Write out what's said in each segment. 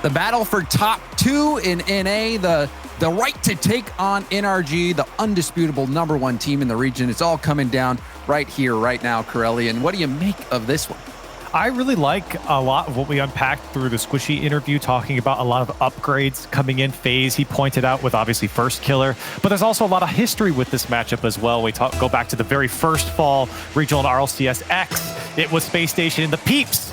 The battle for top 2 in NA, the right to take on NRG, the undisputable #1 team in the region. It's all coming down right here, right now, Corellian. What do you make of this one? I really like a lot of what we unpacked through the Squishy interview, talking about a lot of upgrades coming in. FaZe, he pointed out, with obviously First Killer, but there's also a lot of history with this matchup as well. We go back to the very first fall regional RLCS X. It was Spacestation and the Peeps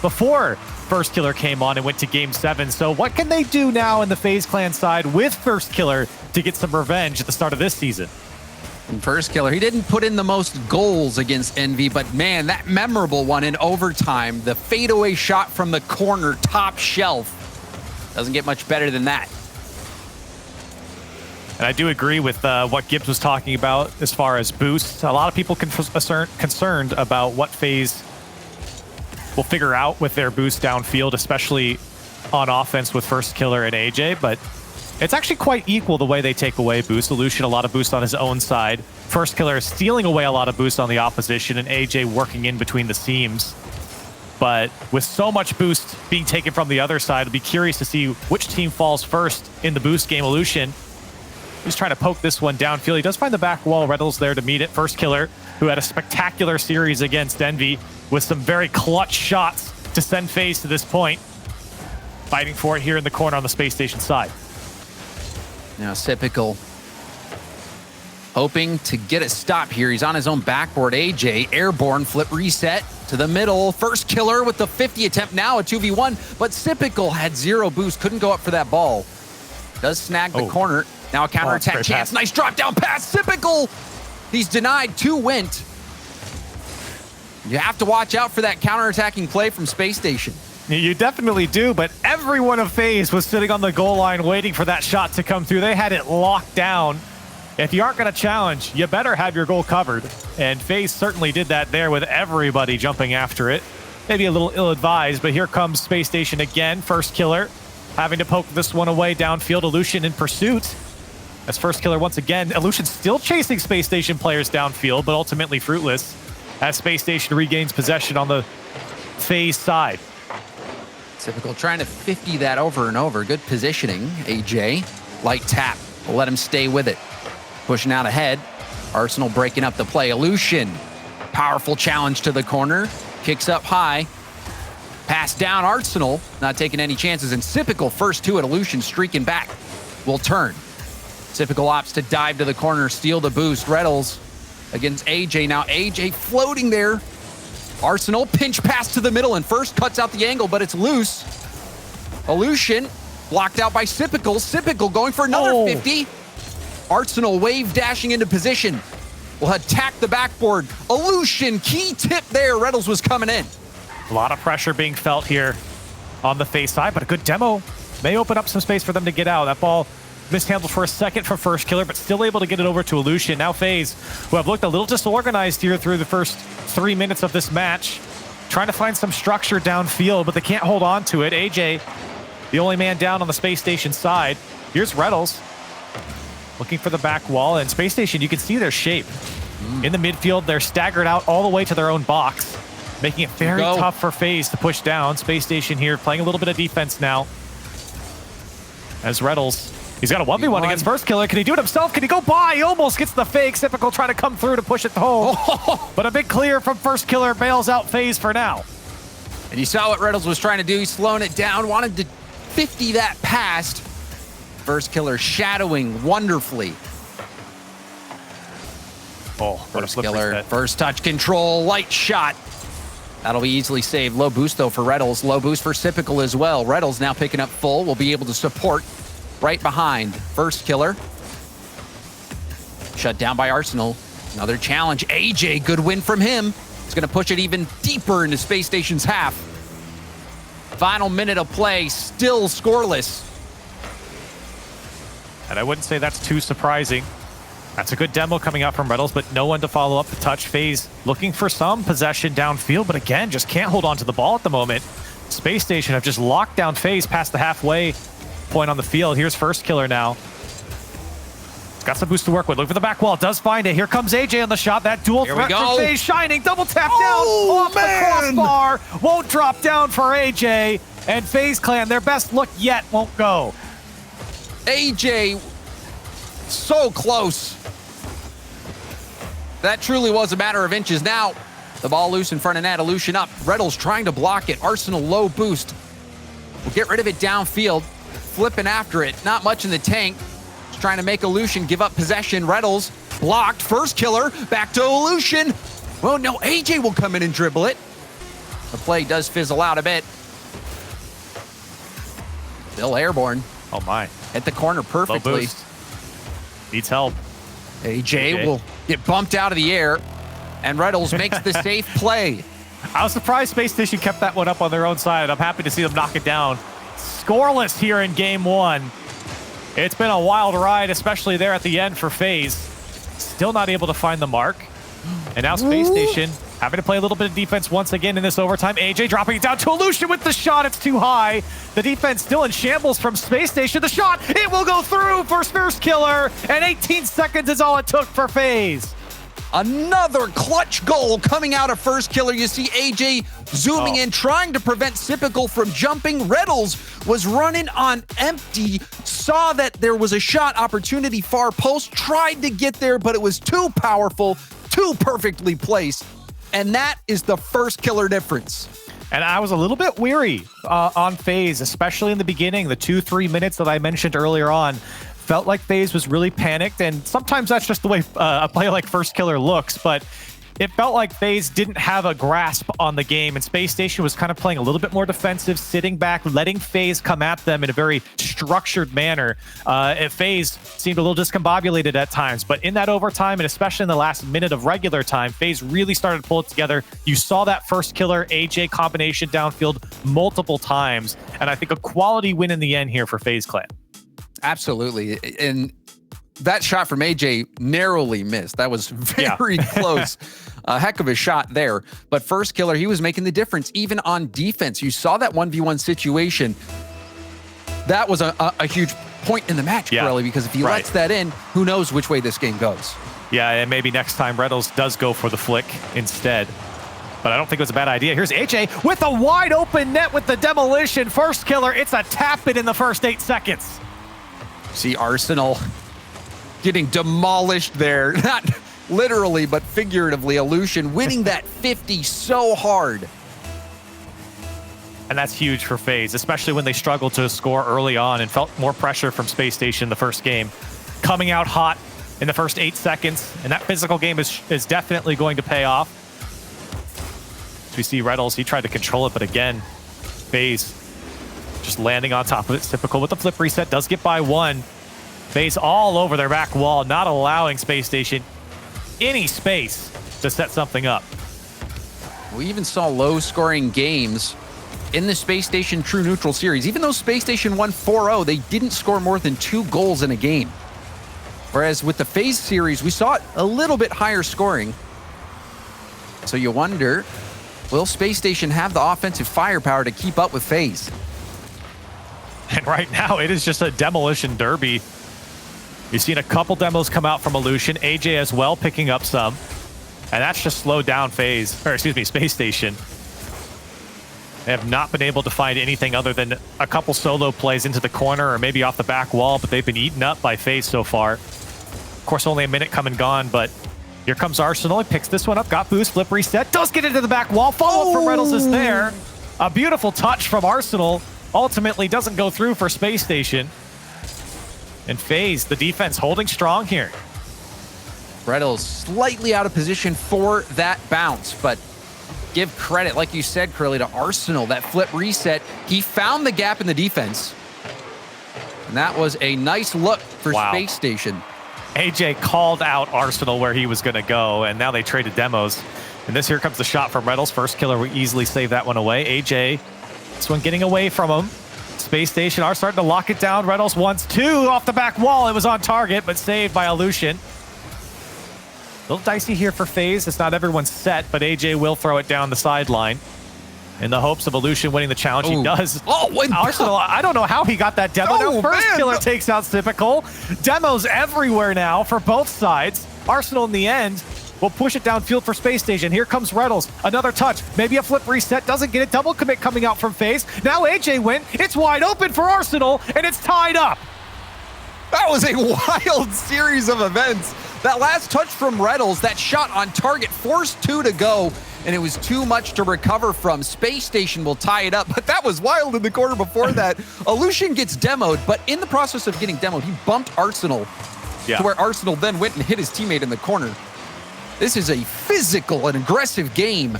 before First Killer came on and went to Game 7. So what can they do now in the FaZe clan side with First Killer to get some revenge at the start of this season? And First Killer, he didn't put in the most goals against Envy, but man, that memorable one in overtime, the fadeaway shot from the corner, top shelf. Doesn't get much better than that. And I do agree with what Gibbs was talking about as far as boosts. A lot of people concerned about what FaZe will figure out with their boost downfield, especially on offense with First Killer and AJ, but it's actually quite equal the way they take away boost. Illusion, a lot of boost on his own side. First Killer is stealing away a lot of boost on the opposition, and AJ working in between the seams. But with so much boost being taken from the other side, I'll be curious to see which team falls first in the boost game. Illusion, he's trying to poke this one downfield. He does find the back wall. Reddle's there to meet it. First Killer, who had a spectacular series against Envy with some very clutch shots to send FaZe to this point. Fighting for it here in the corner on the Spacestation side. Now Typical hoping to get a stop here. He's on his own backboard. AJ, airborne, flip reset to the middle. First Killer with the 50 attempt, now a 2v1, but Typical had 0 boost, couldn't go up for that ball. Does snag the corner. Now a counterattack chance. Nice drop down pass. Typical, he's denied 2 went. You have to watch out for that counterattacking play from Spacestation. You definitely do, but everyone of FaZe was sitting on the goal line waiting for that shot to come through. They had it locked down. If you aren't going to challenge, you better have your goal covered. And FaZe certainly did that there with everybody jumping after it. Maybe a little ill-advised, but here comes Spacestation again. First Killer having to poke this one away downfield. Illusion in pursuit. As First Killer once again, Illusion still chasing Spacestation players downfield, but ultimately fruitless as Spacestation regains possession on the FaZe side. Typical trying to 50 that over and over. Good positioning, AJ. Light tap, will let him stay with it. Pushing out ahead. Arsenal breaking up the play. Illusion, powerful challenge to the corner. Kicks up high. Pass down, Arsenal, not taking any chances. And Typical first 2 at Illusion, streaking back. Will turn. Typical opts to dive to the corner, steal the boost. Reddles against AJ. Now AJ floating there. Arsenal, pinch pass to the middle, and First cuts out the angle, but it's loose. Illusion blocked out by Typical. Typical going for another 50. Arsenal wave dashing into position. Will attack the backboard. Illusion, key tip there. Reddles was coming in. A lot of pressure being felt here on the FaZe side, but a good demo may open up some space for them to get out. That ball mishandled for a second from First Killer, but still able to get it over to Illusion. Now FaZe, who have looked a little disorganized here through the first 3 minutes of this match, trying to find some structure downfield, but they can't hold on to it. AJ, the only man down on the Spacestation side. Here's Reddles, looking for the back wall, and Spacestation, you can see their shape. In the midfield, they're staggered out all the way to their own box, making it very tough for FaZe to push down. Spacestation here playing a little bit of defense now. As Reddles, he's got a 1v1 against First Killer. Can he do it himself? Can he go by? He almost gets the fake. Typical trying to come through to push it home. But a big clear from First Killer bails out FaZe for now. And you saw what Reddles was trying to do. He's slowing it down, wanted to 50 that past. First Killer shadowing wonderfully. First Killer, first touch control, light shot. That'll be easily saved. Low boost though for Reddles. Low boost for Typical as well. Reddles now picking up full. Will be able to support right behind First Killer. Shut down by Arsenal. Another challenge. AJ, good win from him. It's going to push it even deeper into Spacestation's half. Final minute of play, still scoreless. And I wouldn't say that's too surprising. That's a good demo coming out from Reddles, but no one to follow up the touch. FaZe looking for some possession downfield, but again, just can't hold on to the ball at the moment. Spacestation have just locked down FaZe past the halfway point on the field. Here's First Killer now. Got some boost to work with. Look for the back wall. Does find it. Here comes AJ on the shot. That dual Here we threat go. for FaZe shining. Double tap Oh, down off man. the crossbar. Won't drop down for AJ. And FaZe Clan, their best look yet, won't go. AJ, so close. That truly was a matter of inches. Now, the ball loose in front of net. Illusion up. Reynolds trying to block it. Arsenal low boost. We'll get rid of it downfield. Flipping after it. Not much in the tank. Just trying to make Illusion give up possession. Reynolds blocked. First killer. Back to Illusion. Well, no, AJ will come in and dribble it. The play does fizzle out a bit. Still airborne. Oh, my. Hit the corner Low perfectly. boost. Needs help. AJ will get bumped out of the air, and Reynolds makes the safe play. I was surprised Spacestation kept that one up on their own side. I'm happy to see them knock it down. Scoreless here in game one. It's been a wild ride, especially there at the end for FaZe. Still not able to find the mark. And now Spacestation having to play a little bit of defense once again in this overtime. AJ dropping it down to Illusion with the shot. It's too high. The defense still in shambles from Spacestation. The shot, it will go through for first killer. And 18 seconds is all it took for FaZe. Another clutch goal coming out of first killer. You see AJ zooming in, trying to prevent Sipical from jumping. Reynolds was running on empty, saw that there was a shot opportunity far post, tried to get there, but it was too powerful, too perfectly placed. And that is the first killer difference. And I was a little bit weary on FaZe, especially in the beginning, the 2-3 minutes that I mentioned earlier on. Felt like FaZe was really panicked, and sometimes that's just the way a player like First Killer looks, but it felt like FaZe didn't have a grasp on the game, and Spacestation was kind of playing a little bit more defensive, sitting back, letting FaZe come at them in a very structured manner. FaZe seemed a little discombobulated at times, but in that overtime, and especially in the last minute of regular time, FaZe really started to pull it together. You saw that First Killer AJ combination downfield multiple times, and I think a quality win in the end here for FaZe Clan. Absolutely. And that shot from AJ narrowly missed. That was very close. A heck of a shot there. But first killer, he was making the difference even on defense. You saw that 1v1 situation. That was a huge point in the match, really, because if he lets that in, who knows which way this game goes. Yeah, and maybe next time Reynolds does go for the flick instead. But I don't think it was a bad idea. Here's AJ with a wide open net with the demolition. First killer, it's a tap it in the first 8 seconds. See Arsenal getting demolished there. Not literally, but figuratively. Illusion winning that 50 so hard. And that's huge for FaZe, especially when they struggled to score early on and felt more pressure from Spacestation the first game. Coming out hot in the first 8 seconds, and that physical game is definitely going to pay off. As we see Reynolds, he tried to control it, but again, FaZe just landing on top of it. Typical with the flip reset, does get by one. FaZe all over their back wall, not allowing Spacestation any space to set something up. We even saw low-scoring games in the Spacestation True Neutral series. Even though Spacestation won 4-0, they didn't score more than 2 goals in a game. Whereas with the FaZe series, we saw it a little bit higher scoring. So you wonder, will Spacestation have the offensive firepower to keep up with FaZe? And right now, it is just a demolition derby. You've seen a couple demos come out from Illusion, AJ as well picking up some. And that's just slowed down Spacestation. They have not been able to find anything other than a couple solo plays into the corner or maybe off the back wall, but they've been eaten up by FaZe so far. Of course, only a minute come and gone, but here comes Arsenal. He picks this one up, got boost, flip reset, does get into the back wall. Follow-up from Reynolds is there. A beautiful touch from Arsenal. Ultimately doesn't go through for Spacestation. And FaZe, the defense holding strong here. Reynolds slightly out of position for that bounce, but give credit, like you said, Curly, to Arsenal. That flip reset, he found the gap in the defense. And that was a nice look for Spacestation. AJ called out Arsenal where he was going to go, and now they traded demos. And here comes the shot from Reynolds. First killer will easily save that one away. AJ, this one getting away from him. Spacestation are starting to lock it down. Reynolds wants 2 off the back wall. It was on target, but saved by Illusion. A little dicey here for FaZe. It's not everyone's set, but AJ will throw it down the sideline. in the hopes of Illusion winning the challenge. Ooh. He does. Oh, wait, Arsenal, I don't know how he got that demo. Oh, Now first man. killer takes out Typical. Demos everywhere now for both sides. Arsenal in the end will push it downfield for Space Station. Here comes Reynolds. Another touch. Maybe a flip reset. Doesn't get it. Double commit coming out from FaZe. Now AJ win. It's wide open for Arsenal, and it's tied up. That was a wild series of events. That last touch from Reynolds, that shot on target, forced 2 to go, and it was too much to recover from. Space Station will tie it up, but that was wild in the corner before that. Illusion gets demoed, but in the process of getting demoed, he bumped Arsenal to where Arsenal then went and hit his teammate in the corner. This is a physical and aggressive game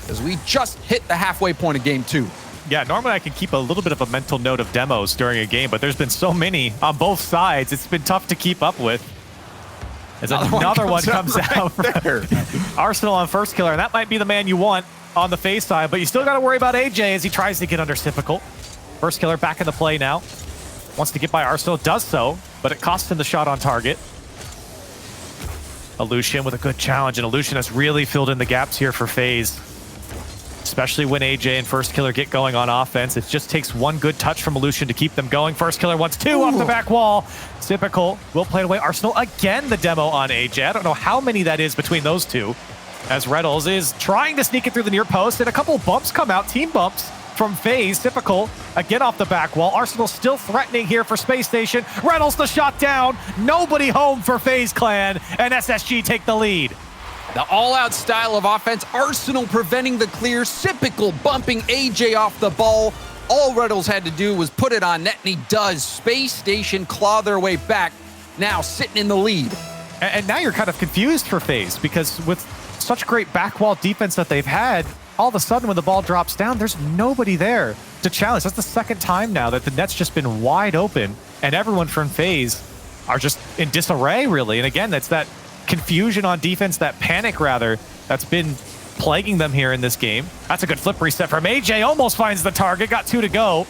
as we just hit the halfway point of game 2. Yeah, normally I can keep a little bit of a mental note of demos during a game, but there's been so many on both sides, it's been tough to keep up with. As another one comes out there. Arsenal on first killer, and that might be the man you want on the FaZe side, but you still got to worry about AJ as he tries to get under Typical. First killer back in the play now. Wants to get by Arsenal, does so, but it costs him the shot on target. Illusion with a good challenge, and Illusion has really filled in the gaps here for FaZe. Especially when AJ and First Killer get going on offense. It just takes one good touch from Illusion to keep them going. First Killer wants 2 off the back wall. Typical will play it away. Arsenal again the demo on AJ. I don't know how many that is between those two. As Reynolds is trying to sneak it through the near post, and a couple bumps come out, team bumps from FaZe. Typical again off the back wall. Arsenal still threatening here for Space Station. Reynolds the shot down. Nobody home for FaZe Clan, and SSG take the lead. The all-out style of offense, Arsenal preventing the clear, Typical bumping AJ off the ball. All Reynolds had to do was put it on net, and he does. Space Station claw their way back, now sitting in the lead. And now you're kind of confused for FaZe, because with such great back wall defense that they've had, all of a sudden when the ball drops down, there's nobody there to challenge. That's the second time now that the net's just been wide open, and everyone from FaZe are just in disarray, really. And again, that's that confusion on defense, that panic rather, that's been plaguing them here in this game. That's a good flip reset from AJ. Almost finds the target. Got 2 to go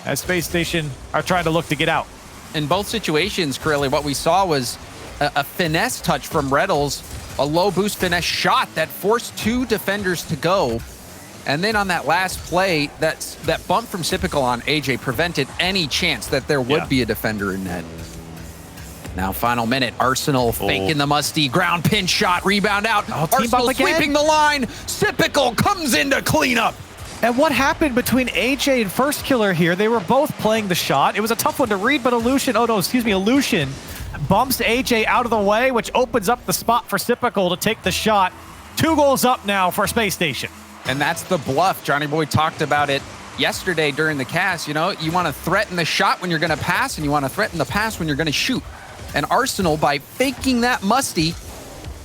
as Space Station are trying to look to get out. In both situations, Corelli, what we saw was a finesse touch from Reynolds, a low boost finesse shot that forced 2 defenders to go. And then on that last play, that bump from Typical on AJ prevented any chance that there would be a defender in net. Now, final minute, Arsenal faking the musty ground pin shot, rebound out. Arsenal sweeping the line. Typical comes in to clean up. And what happened between AJ and First Killer here? They were both playing the shot. It was a tough one to read, but Illusion bumps AJ out of the way, which opens up the spot for Typical to take the shot. 2 goals up now for Space Station. And that's the bluff. Johnny Boy talked about it yesterday during the cast. You know, you want to threaten the shot when you're going to pass, and you want to threaten the pass when you're going to shoot. And Arsenal, by faking that musty,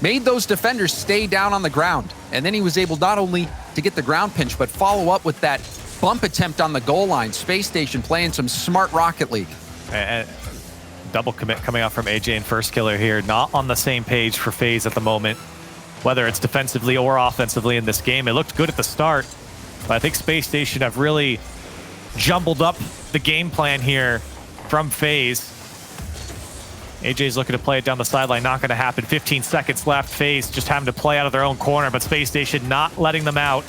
made those defenders stay down on the ground. And then he was able not only to get the ground pinch, but follow up with that bump attempt on the goal line. Space Station playing some smart Rocket League. And double commit coming out from AJ and First Killer here. Not on the same page for FaZe at the moment, whether it's defensively or offensively in this game. It looked good at the start, but I think Space Station have really jumbled up the game plan here from FaZe. AJ's looking to play it down the sideline. Not going to happen. 15 seconds left. FaZe just having to play out of their own corner, but Space Station not letting them out.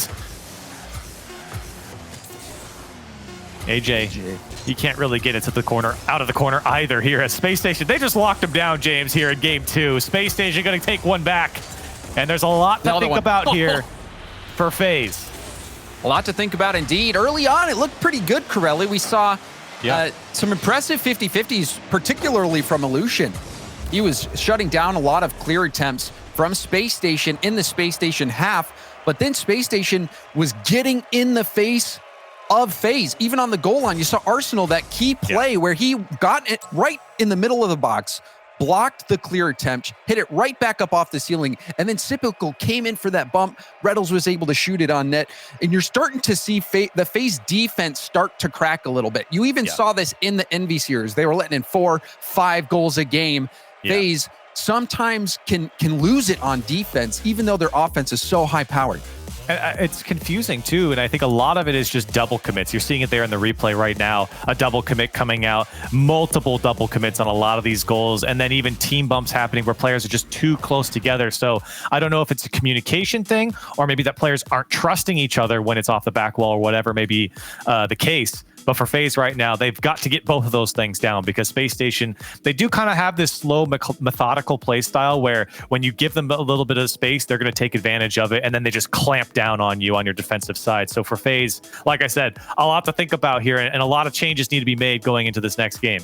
AJ, you can't really get it to the corner, out of the corner either here at Space Station. They just locked him down, James, here in game 2. Space Station going to take one back. And there's a lot to think about here for FaZe. A lot to think about indeed. Early on, it looked pretty good, Corelli. We saw some impressive 50-50s, particularly from Illusion. He was shutting down a lot of clear attempts from Space Station in the Space Station half, but then Space Station was getting in the face of FaZe. Even on the goal line, you saw Arsenal, that key play where he got it right in the middle of the box, blocked the clear attempt, hit it right back up off the ceiling, and then Typical came in for that bump. Reynolds was able to shoot it on net, and you're starting to see the FaZe defense start to crack a little bit. You even saw this in the Envy series. They were letting in 4-5 goals a game. FaZe sometimes can lose it on defense, even though their offense is so high-powered. It's confusing too, and I think a lot of it is just double commits. You're seeing it there in the replay right now. A double commit coming out, multiple double commits on a lot of these goals, and then even team bumps happening where players are just too close together. So I don't know if it's a communication thing, or maybe that players aren't trusting each other when it's off the back wall, or whatever may be the case. But for FaZe right now, they've got to get both of those things down, because Spacestation, they do kind of have this slow, methodical play style where when you give them a little bit of space, they're going to take advantage of it, and then they just clamp down on you on your defensive side. So for FaZe, like I said, a lot to think about here, and a lot of changes need to be made going into this next game.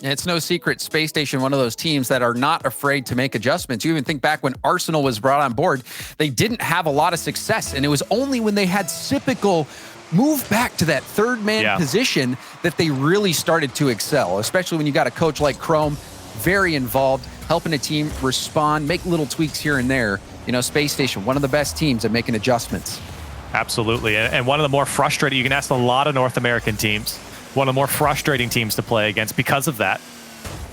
It's no secret, Spacestation, one of those teams that are not afraid to make adjustments. You even think back when Arsenal was brought on board, they didn't have a lot of success, and it was only when they had Sypical move back to that third man position that they really started to excel, especially when you got a coach like Chrome, very involved, helping a team respond, make little tweaks here and there. You know, Spacestation, one of the best teams at making adjustments. Absolutely, and one of the more frustrating, you can ask a lot of North American teams, one of the more frustrating teams to play against because of that,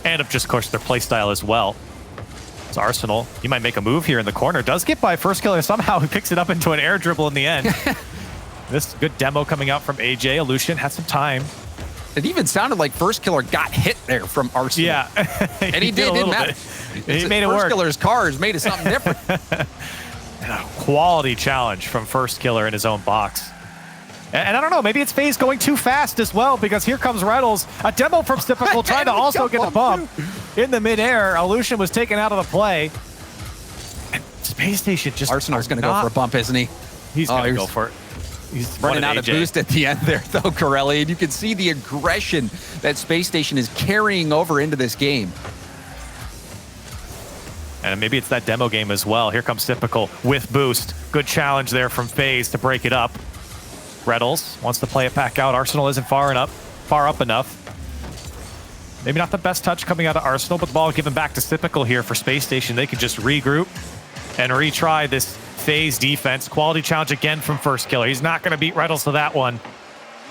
and of just, of course, their play style as well. It's Arsenal. You might make a move here in the corner. Does get by first killer somehow. He picks it up into an air dribble in the end. This good demo coming out from AJ. Illusion had some time. It even sounded like First Killer got hit there from Arsenal. Yeah. And he didn't matter. He made it work. First Killer's cars made it something different. And a quality challenge from First Killer in his own box. And I don't know, maybe it's FaZe going too fast as well, because here comes Reynolds. A demo from Typical trying to also get a bump in the midair. Illusion was taken out of the play. And Spacestation just... Arsenal's going to go for a bump, isn't he? He's going to go for it. He's running out of boost at the end there, though, Corelli. And you can see the aggression that Spacestation is carrying over into this game. And maybe it's that demo game as well. Here comes Typical with boost. Good challenge there from FaZe to break it up. Reynolds wants to play it back out. Arsenal isn't far up enough. Maybe not the best touch coming out of Arsenal, but the ball given back to Typical here for Spacestation. They could just regroup and retry this FaZe defense. Quality challenge again from First Killer. He's not going to beat Reynolds to that one.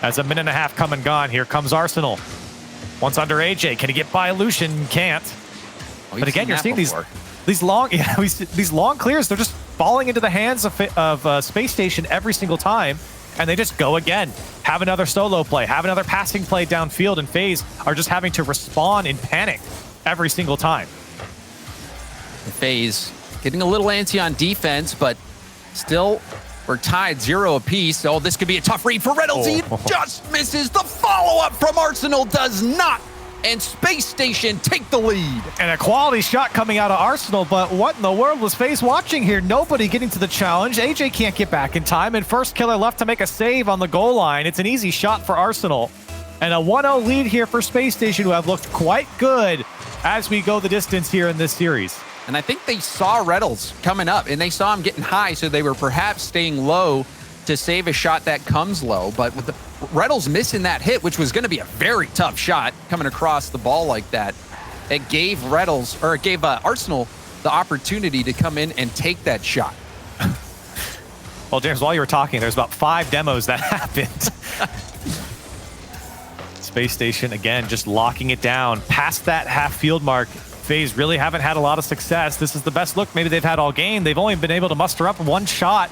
As a minute and a half come and gone, here comes Arsenal. Once under AJ. Can he get by Lucian? Can't. Oh, but again, you're seeing these long these long clears. They're just falling into the hands of Spacestation every single time. And they just go again. Have another solo play. Have another passing play downfield. And FaZe are just having to respond in panic every single time. FaZe getting a little antsy on defense, but still, we're tied 0 apiece. Oh, this could be a tough read for Reynolds. He just misses. The follow-up from Arsenal does not. And Spacestation take the lead. And a quality shot coming out of Arsenal, but what in the world was FaZe watching here? Nobody getting to the challenge. AJ can't get back in time, and First Killer left to make a save on the goal line. It's an easy shot for Arsenal. And a 1-0 lead here for Spacestation, who have looked quite good as we go the distance here in this series. And I think they saw Reynolds coming up, and they saw him getting high, so they were perhaps staying low to save a shot that comes low. But with the Reynolds missing that hit, which was going to be a very tough shot coming across the ball like that, it gave Arsenal the opportunity to come in and take that shot. Well, James, while you were talking, there's about 5 demos that happened. Spacestation, again, just locking it down past that half field mark. FaZe really haven't had a lot of success. This is the best look maybe they've had all game. They've only been able to muster up one shot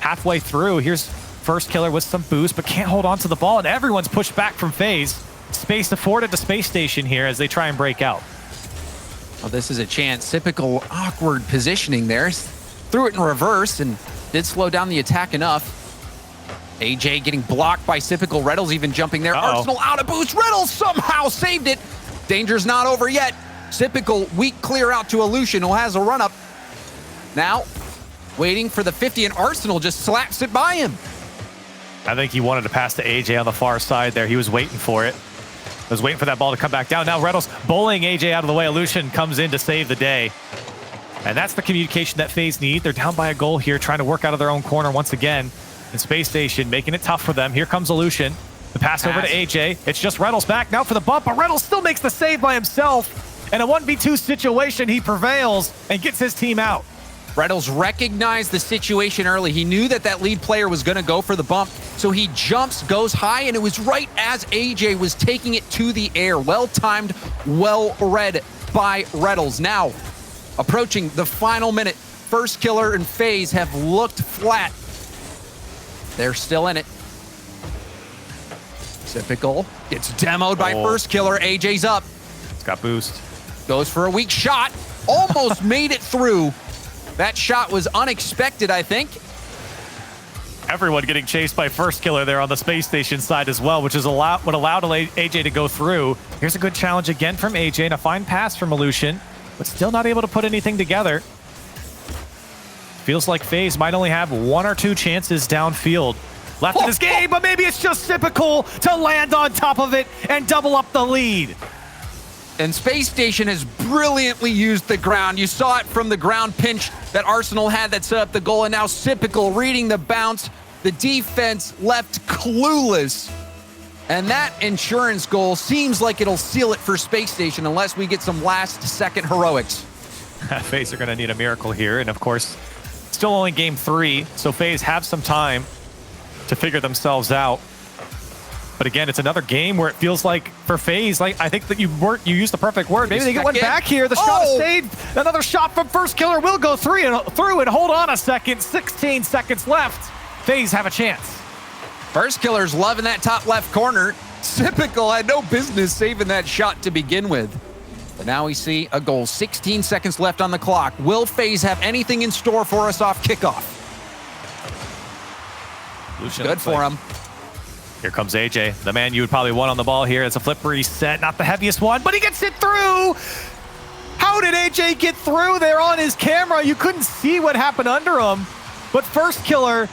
halfway through. Here's First Killer with some boost, but can't hold on to the ball, and everyone's pushed back from FaZe. Space afforded to Spacestation here as they try and break out. Well, this is a chance. Typical awkward positioning there. Threw it in reverse and did slow down the attack enough. AJ getting blocked by Typical. Reynolds even jumping there. Arsenal out of boost. Reynolds somehow saved it. Danger's not over yet. Typical weak clear out to Illusion, who has a run up. Now, waiting for the 50, and Arsenal just slaps it by him. I think he wanted to pass to AJ on the far side there. He was waiting for it. Was waiting for that ball to come back down. Now Reynolds bowling AJ out of the way. Illusion comes in to save the day. And that's the communication that FaZe need. They're down by a goal here, trying to work out of their own corner once again. And Spacestation making it tough for them. Here comes Illusion. The pass over to AJ. It's just Reynolds back now for the bump, but Reynolds still makes the save by himself. In a 1v2 situation, he prevails and gets his team out. Reynolds recognized the situation early. He knew that that lead player was going to go for the bump, so he jumps, goes high, and it was right as AJ was taking it to the air. Well-timed, well-read by Reynolds. Now, approaching the final minute First Killer and FaZe have looked flat. They're still in it. Typical gets demoed by First Killer. AJ's up. It's got boost. Goes for a weak shot. Almost made it through. That shot was unexpected, I think. Everyone getting chased by First Killer there on the Space Station side as well, which is what allowed AJ to go through. Here's a good challenge again from AJ and a fine pass from Illusion, but still not able to put anything together. Feels like FaZe might only have 1 or 2 chances downfield left in this game, but maybe it's just typical to land on top of it and double up the lead. And Space Station has brilliantly used the ground. You saw it from the ground pinch that Arsenal had that set up the goal, and now Typical reading the bounce. The defense left clueless. And that insurance goal seems like it'll seal it for Space Station unless we get some last-second heroics. FaZe are going to need a miracle here, and of course, still only game 3, so FaZe have some time to figure themselves out. But again, it's another game where it feels like for FaZe, like I think that you used the perfect word. Maybe they get one back here. The shot is saved. Another shot from First Killer will go through and hold on a second. 16 seconds left. FaZe have a chance. First Killer's loving that top left corner. Typical had no business saving that shot to begin with. But now we see a goal. 16 seconds left on the clock. Will FaZe have anything in store for us off kickoff? Good for him. Here comes AJ, the man you would probably want on the ball here. It's a flip reset, not the heaviest one, but he gets it through. How did AJ get through there on his camera? You couldn't see what happened under him, but First Killer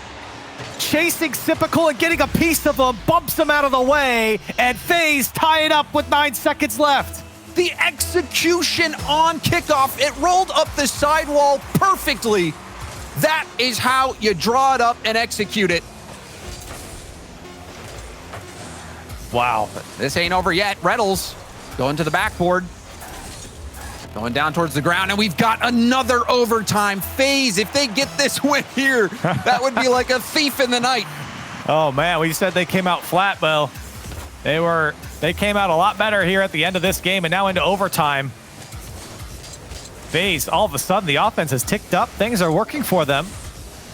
chasing Typical and getting a piece of him, bumps him out of the way, and FaZe tie it up with 9 seconds left. The execution on kickoff, it rolled up the sidewall perfectly. That is how you draw it up and execute it. Wow. But this ain't over yet. Reynolds going to the backboard. Going down towards the ground, and we've got another overtime. FaZe, if they get this win here, that would be like a thief in the night. Oh man, we said they came out flat. Well, they came out a lot better here at the end of this game and now into overtime. FaZe, all of a sudden, the offense has ticked up. Things are working for them.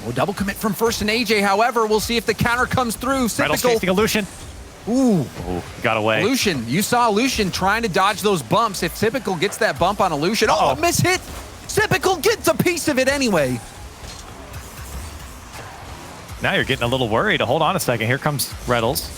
Well, double commit from First and AJ. However, we'll see if the counter comes through. Reynolds chasing Illusion. Ooh, got away. Illusion, you saw Illusion trying to dodge those bumps. If Typical gets that bump on Illusion, miss hit. Typical gets a piece of it anyway. Now you're getting a little worried. Hold on a second. Here comes Reynolds.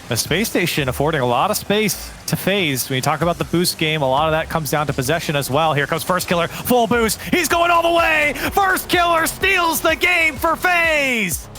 The Space Station affording a lot of space to FaZe. When you talk about the boost game, a lot of that comes down to possession as well. Here comes First Killer, full boost. He's going all the way. First Killer steals the game for FaZe.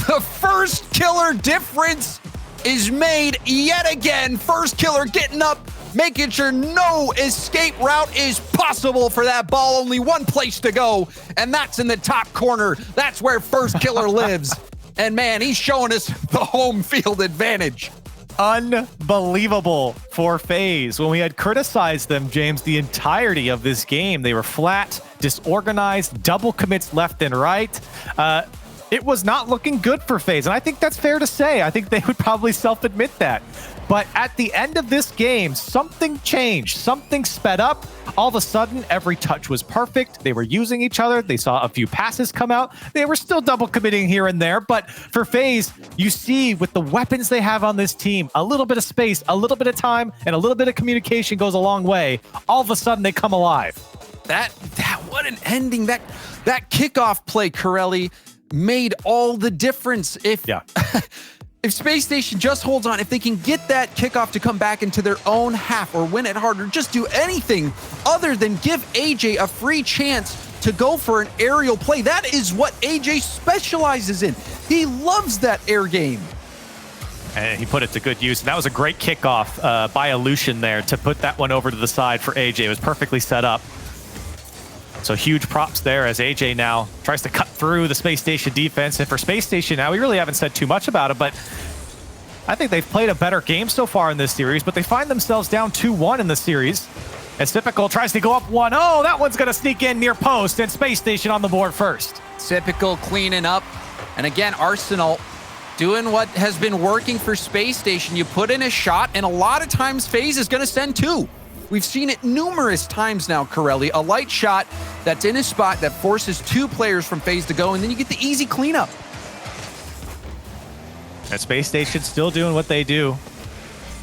The First Killer difference is made yet again. First Killer getting up, making sure no escape route is possible for that ball. Only one place to go, and that's in the top corner. That's where First Killer lives. And man, he's showing us the home field advantage. Unbelievable for FaZe. When we had criticized them, James, the entirety of this game, they were flat, disorganized, double commits left and right. It was not looking good for FaZe, and I think that's fair to say. I think they would probably self-admit that. But at the end of this game, something changed. Something sped up. All of a sudden, every touch was perfect. They were using each other. They saw a few passes come out. They were still double committing here and there. But for FaZe, you see with the weapons they have on this team, a little bit of space, a little bit of time, and a little bit of communication goes a long way. All of a sudden, they come alive. That what an ending. That kickoff play, Corelli, made all the difference. If Space Station just holds on, if they can get that kickoff to come back into their own half or win it hard or just do anything other than give AJ a free chance to go for an aerial play. That is what AJ specializes in. He loves that air game. And he put it to good use. And that was a great kickoff by Illusion there to put that one over to the side for AJ. It was perfectly set up. So huge props there as AJ now tries to cut through the Space Station defense. And for Space Station now, we really haven't said too much about it, but I think they've played a better game so far in this series, but they find themselves down 2-1 in the series. As Typical tries to go up 1-0, that one's going to sneak in near post, and Space Station on the board first. Typical cleaning up. And again, Arsenal doing what has been working for Space Station. You put in a shot, and a lot of times FaZe is going to send 2. We've seen it numerous times now, Corelli. A light shot that's in a spot that forces 2 players from FaZe to go, and then you get the easy cleanup. And Spacestation still doing what they do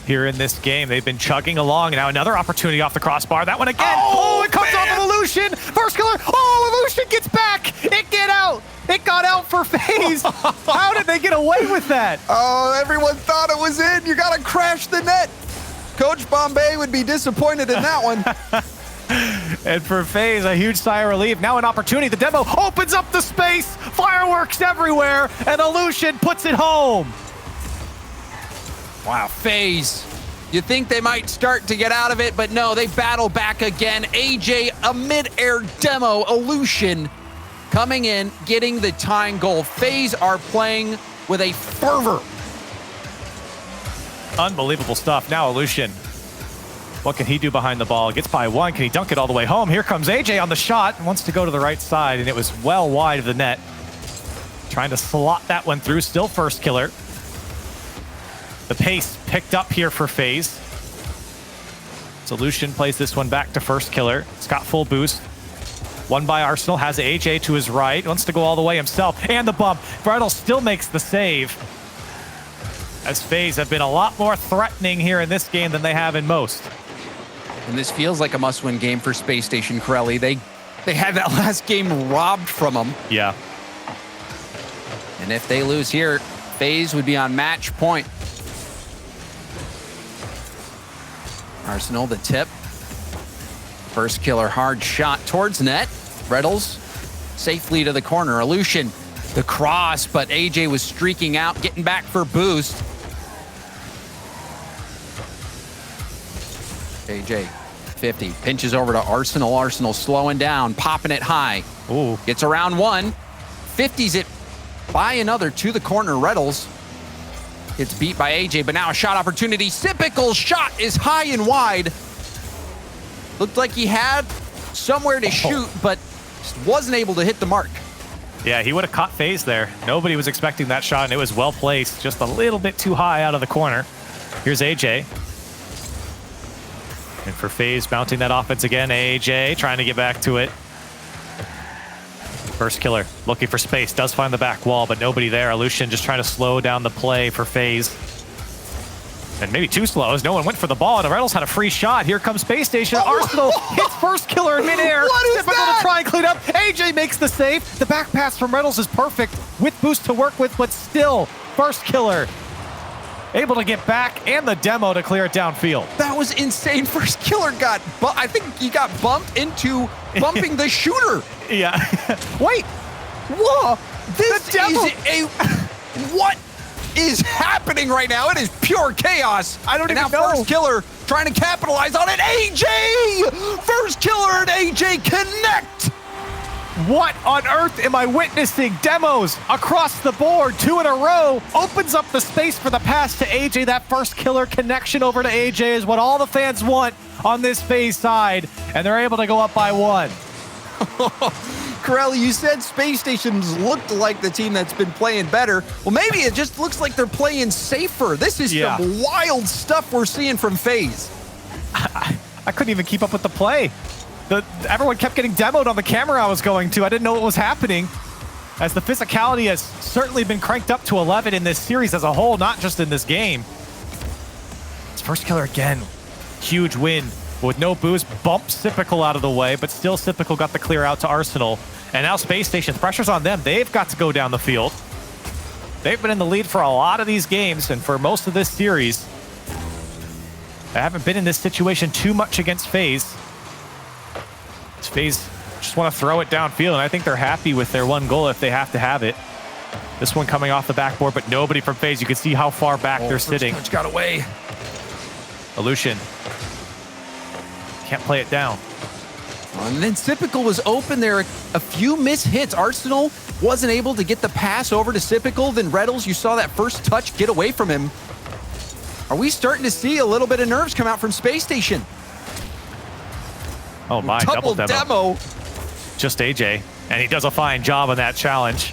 here in this game. They've been chugging along. Now another opportunity off the crossbar. That one again. Oh, it comes off of Illusion. First killer. Oh, Illusion gets back. It get out. It got out for FaZe. How did they get away with that? Oh, everyone thought it was in. You got to crash the net. Coach Bombay would be disappointed in that one. And for FaZe, a huge sigh of relief. Now an opportunity. The demo opens up the space. Fireworks everywhere. And Illusion puts it home. Wow, FaZe. You think they might start to get out of it, but no, they battle back again. AJ, a mid-air demo. Illusion coming in, getting the tying goal. FaZe are playing with a fervor. Unbelievable stuff. Now Illusion. What can he do behind the ball? Gets by 1. Can he dunk it all the way home? Here comes AJ on the shot. Wants to go to the right side, and it was well wide of the net. Trying to slot that one through. Still first killer. The pace picked up here for FaZe. Solution plays this one back to first killer. It's got full boost. One by Arsenal. Has AJ to his right. Wants to go all the way himself. And the bump. Brettle still makes the save. As FaZe have been a lot more threatening here in this game than they have in most. And this feels like a must-win game for Spacestation, Corelli. They had that last game robbed from them. Yeah. And if they lose here, FaZe would be on match point. Arsenal, the tip. First killer, hard shot towards net. Reddles safely to the corner. Illusion, the cross, but AJ was streaking out, getting back for boost. AJ, 50, pinches over to Arsenal. Arsenal slowing down, popping it high. Ooh. Gets around 1, 50s it by another to the corner. Reddles gets beat by AJ, but now a shot opportunity. Sipical's shot is high and wide. Looked like he had somewhere to shoot, but just wasn't able to hit the mark. Yeah, he would have caught FaZe there. Nobody was expecting that shot, and it was well placed. Just a little bit too high out of the corner. Here's AJ. And for FaZe, mounting that offense again. AJ trying to get back to it. First killer, looking for space. Does find the back wall, but nobody there. Illusion just trying to slow down the play for FaZe. And maybe too slow as no one went for the ball, and Reynolds had a free shot. Here comes Space Station. Arsenal hits first killer in midair. What is Difficult that? to try and clean up. AJ makes the save. The back pass from Reynolds is perfect with boost to work with, but still, first killer able to get back and the demo to clear it downfield. That was insane. First killer got, I think he got bumped into bumping the shooter. Yeah. Wait, whoa, this demo. is a, what is happening right now? It is pure chaos. I don't and even now know. First killer trying to capitalize on it. AJ! First killer and AJ connect. What on earth am I witnessing? Demos across the board, 2 in a row. Opens up the space for the pass to AJ. That first killer connection over to AJ is what all the fans want on this FaZe side. And they're able to go up by 1. Corelli, you said Space Stations looked like the team that's been playing better. Well, maybe it just looks like they're playing safer. This is some wild stuff we're seeing from FaZe. I couldn't even keep up with the play. Everyone kept getting demoed on the camera I was going to. I didn't know what was happening, as the physicality has certainly been cranked up to 11 in this series as a whole, not just in this game. It's first killer again. Huge win. With no boost, bumps Sipical out of the way, but still Sipical got the clear out to Arsenal. And now Space Station, the pressure's on them. They've got to go down the field. They've been in the lead for a lot of these games, and for most of this series, they haven't been in this situation too much against FaZe. FaZe just want to throw it downfield, and I think they're happy with their 1 goal if they have to have it. This one coming off the backboard, but nobody from FaZe. You can see how far back they're sitting. Coach got away. Illusion can't play it down. And then Sipical was open there. A few missed hits. Arsenal wasn't able to get the pass over to Sipical. Then Reddles, you saw that first touch get away from him. Are we starting to see a little bit of nerves come out from Space Station? Oh my, double demo. Just AJ, and he does a fine job on that challenge.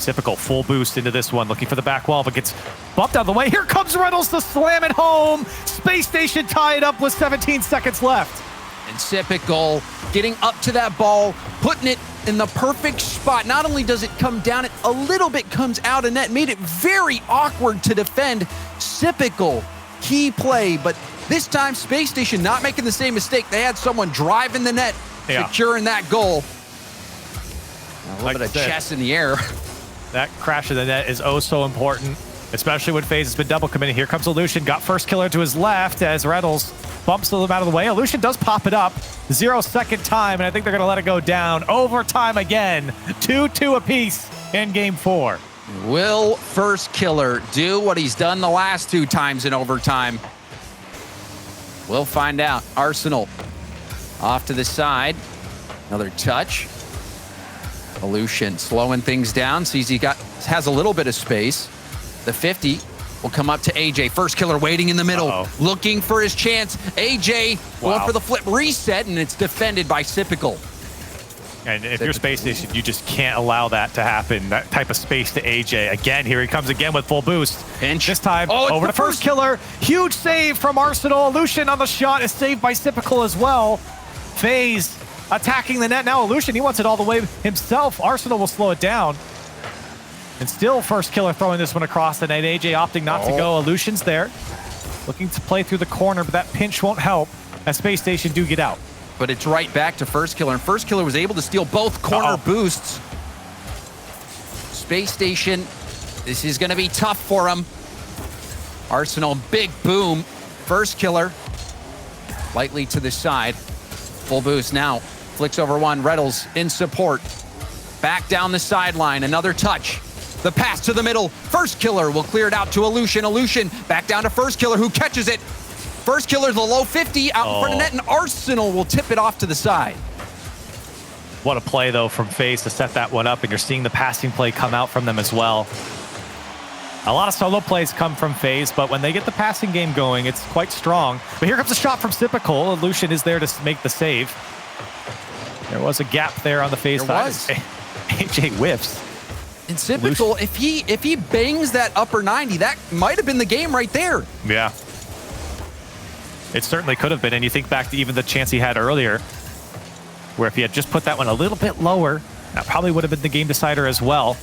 Typical full boost into this one, looking for the back wall, but gets bumped out of the way. Here comes Reynolds to slam it home. Space Station tie it up with 17 seconds left. And Typical getting up to that ball, putting it in the perfect spot. Not only does it come down, it a little bit comes out of net, made it very awkward to defend. Typical key play, but this time Space Station not making the same mistake. They had someone driving the net, securing that goal. A little bit of chest in the air. That crash of the net is oh so important, especially when FaZe has been double committed. Here comes Illusion, got first killer to his left as Reynolds bumps them out of the way. Illusion does pop it up. 0-second time, and I think they're going to let it go down. Overtime again. 2-2 apiece in game 4. Will first killer do what he's done the last 2 times in overtime? We'll find out. Arsenal off to the side. Another touch. Illusion slowing things down. Sees he has a little bit of space. The 50 will come up to AJ. First killer waiting in the middle, looking for his chance. AJ going for the flip reset, and it's defended by Typical. And if you're Space Station, you just can't allow that to happen. That type of space to AJ. Again, here he comes again with full boost. Pinch. This time over to first killer. Huge save from Arsenal. Illusion on the shot is saved by Typical as well. FaZe attacking the net. Now Illusion, he wants it all the way himself. Arsenal will slow it down. And still first killer throwing this one across the net. AJ opting not to go. Illusion's there. Looking to play through the corner, but that pinch won't help as Space Station do get out. But it's right back to first killer, and first killer was able to steal both corner boosts. Space Station, this is going to be tough for him. Arsenal, big boom. First killer, lightly to the side. Full boost now. Flicks over one. Reynolds in support. Back down the sideline. Another touch. The pass to the middle. First killer will clear it out to Illusion. Illusion back down to first killer, who catches it. First killer, the low 50 out in front of net, and Arsenal will tip it off to the side. What a play, though, from FaZe to set that one up, and you're seeing the passing play come out from them as well. A lot of solo plays come from FaZe, but when they get the passing game going, it's quite strong. But here comes a shot from Typical. Illusion is there to make the save. There was a gap there on the FaZe side. AJ whiffs. And Typical, if he bangs that upper 90, that might have been the game right there. Yeah. It certainly could have been, and you think back to even the chance he had earlier, where if he had just put that one a little bit lower, that probably would have been the game decider as well.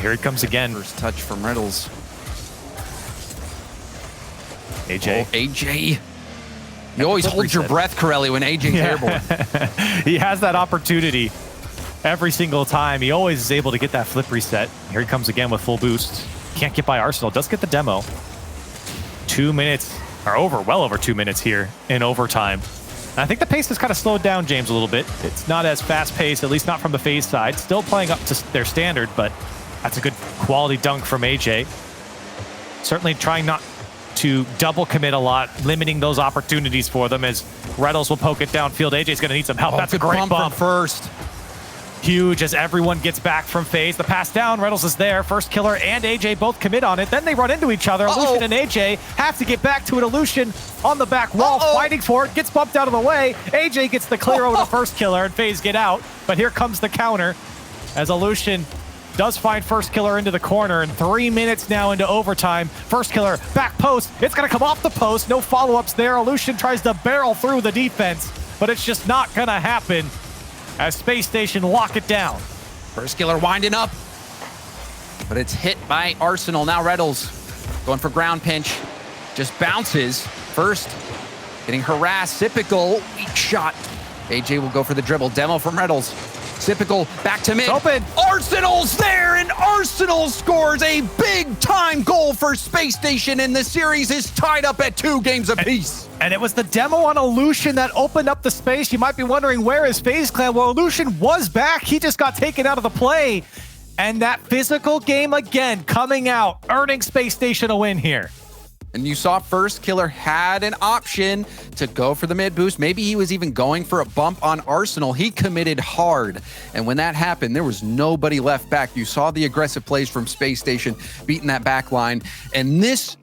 Here it comes again. First touch from Reynolds. AJ. AJ. You always hold your breath, Corelli, when AJ's airborne. He has that opportunity every single time. He always is able to get that flip reset. Here he comes again with full boost. Can't get by Arsenal. Does get the demo. 2 minutes, or well over 2 minutes here in overtime. And I think the pace has kind of slowed down, James, a little bit. It's not as fast-paced, at least not from the FaZe side. Still playing up to their standard, but that's a good quality dunk from AJ. Certainly trying not to double commit a lot, limiting those opportunities for them as Reynolds will poke it downfield. AJ's going to need some help. That's a great bump. First. Huge as everyone gets back from FaZe. The pass down, Reynolds is there. First killer and AJ both commit on it. Then they run into each other. Illusion and AJ have to get back to it. Illusion on the back wall, fighting for it. Gets bumped out of the way. AJ gets the clear over to first killer and FaZe get out. But here comes the counter as Illusion does find first killer into the corner. And 3 minutes now into overtime. First killer, back post. It's going to come off the post. No follow-ups there. Illusion tries to barrel through the defense, but it's just not going to happen as Space Station lock it down. First killer winding up, but it's hit by Arsenal. Now Reynolds going for ground pinch. Just bounces. First, getting harassed. Typical, weak shot. AJ will go for the dribble. Demo from Reynolds. Typical, back to mid. It's open. Arsenal's there, and Arsenal scores a big-time goal for Space Station, and the series is tied up at 2 games apiece. And it was the demo on Illusion that opened up the space. You might be wondering, where is FaZe Clan? Well, Illusion was back. He just got taken out of the play. And that physical game again coming out, earning Space Station a win here. And you saw first killer had an option to go for the mid boost. Maybe he was even going for a bump on Arsenal. He committed hard. And when that happened, there was nobody left back. You saw the aggressive plays from Space Station beating that back line. And this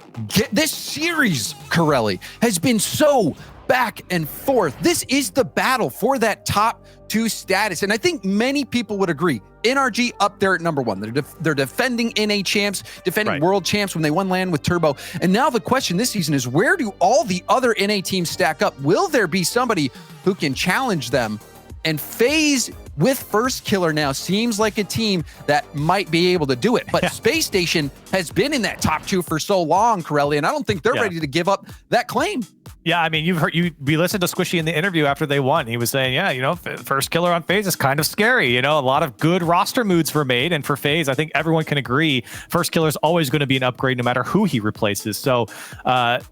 series, Corelli, has been so back and forth. This is the battle for that top 2 status. And I think many people would agree. NRG up there at number 1. They're defending NA champs, defending world champs when they won LAN with Turbo. And now the question this season is, where do all the other NA teams stack up? Will there be somebody who can challenge them? And FaZe with First Killer now seems like a team that might be able to do it. But Spacestation has been in that top 2 for so long, Corelli, and I don't think they're ready to give up that claim. Yeah, I mean, we listened to Squishy in the interview after they won. He was saying, yeah, you know, First Killer on FaZe is kind of scary. You know, a lot of good roster moves were made. And for FaZe, I think everyone can agree First Killer is always going to be an upgrade no matter who he replaces. So,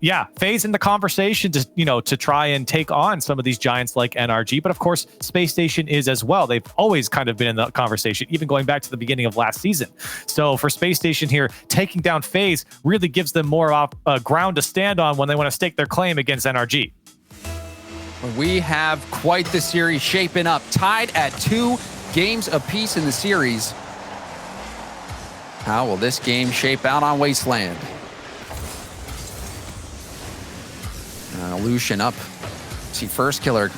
yeah, FaZe in the conversation to, you know, to try and take on some of these giants like NRG. But of course, Spacestation is as well. They've always kind of been in the conversation, even going back to the beginning of last season. So for Spacestation here, taking down FaZe really gives them more ground to stand on when they want to stake their claim against NRG. We have quite the series shaping up, tied at 2 games apiece in the series. How will this game shape out on Wasteland? Lucian up. See, First Killer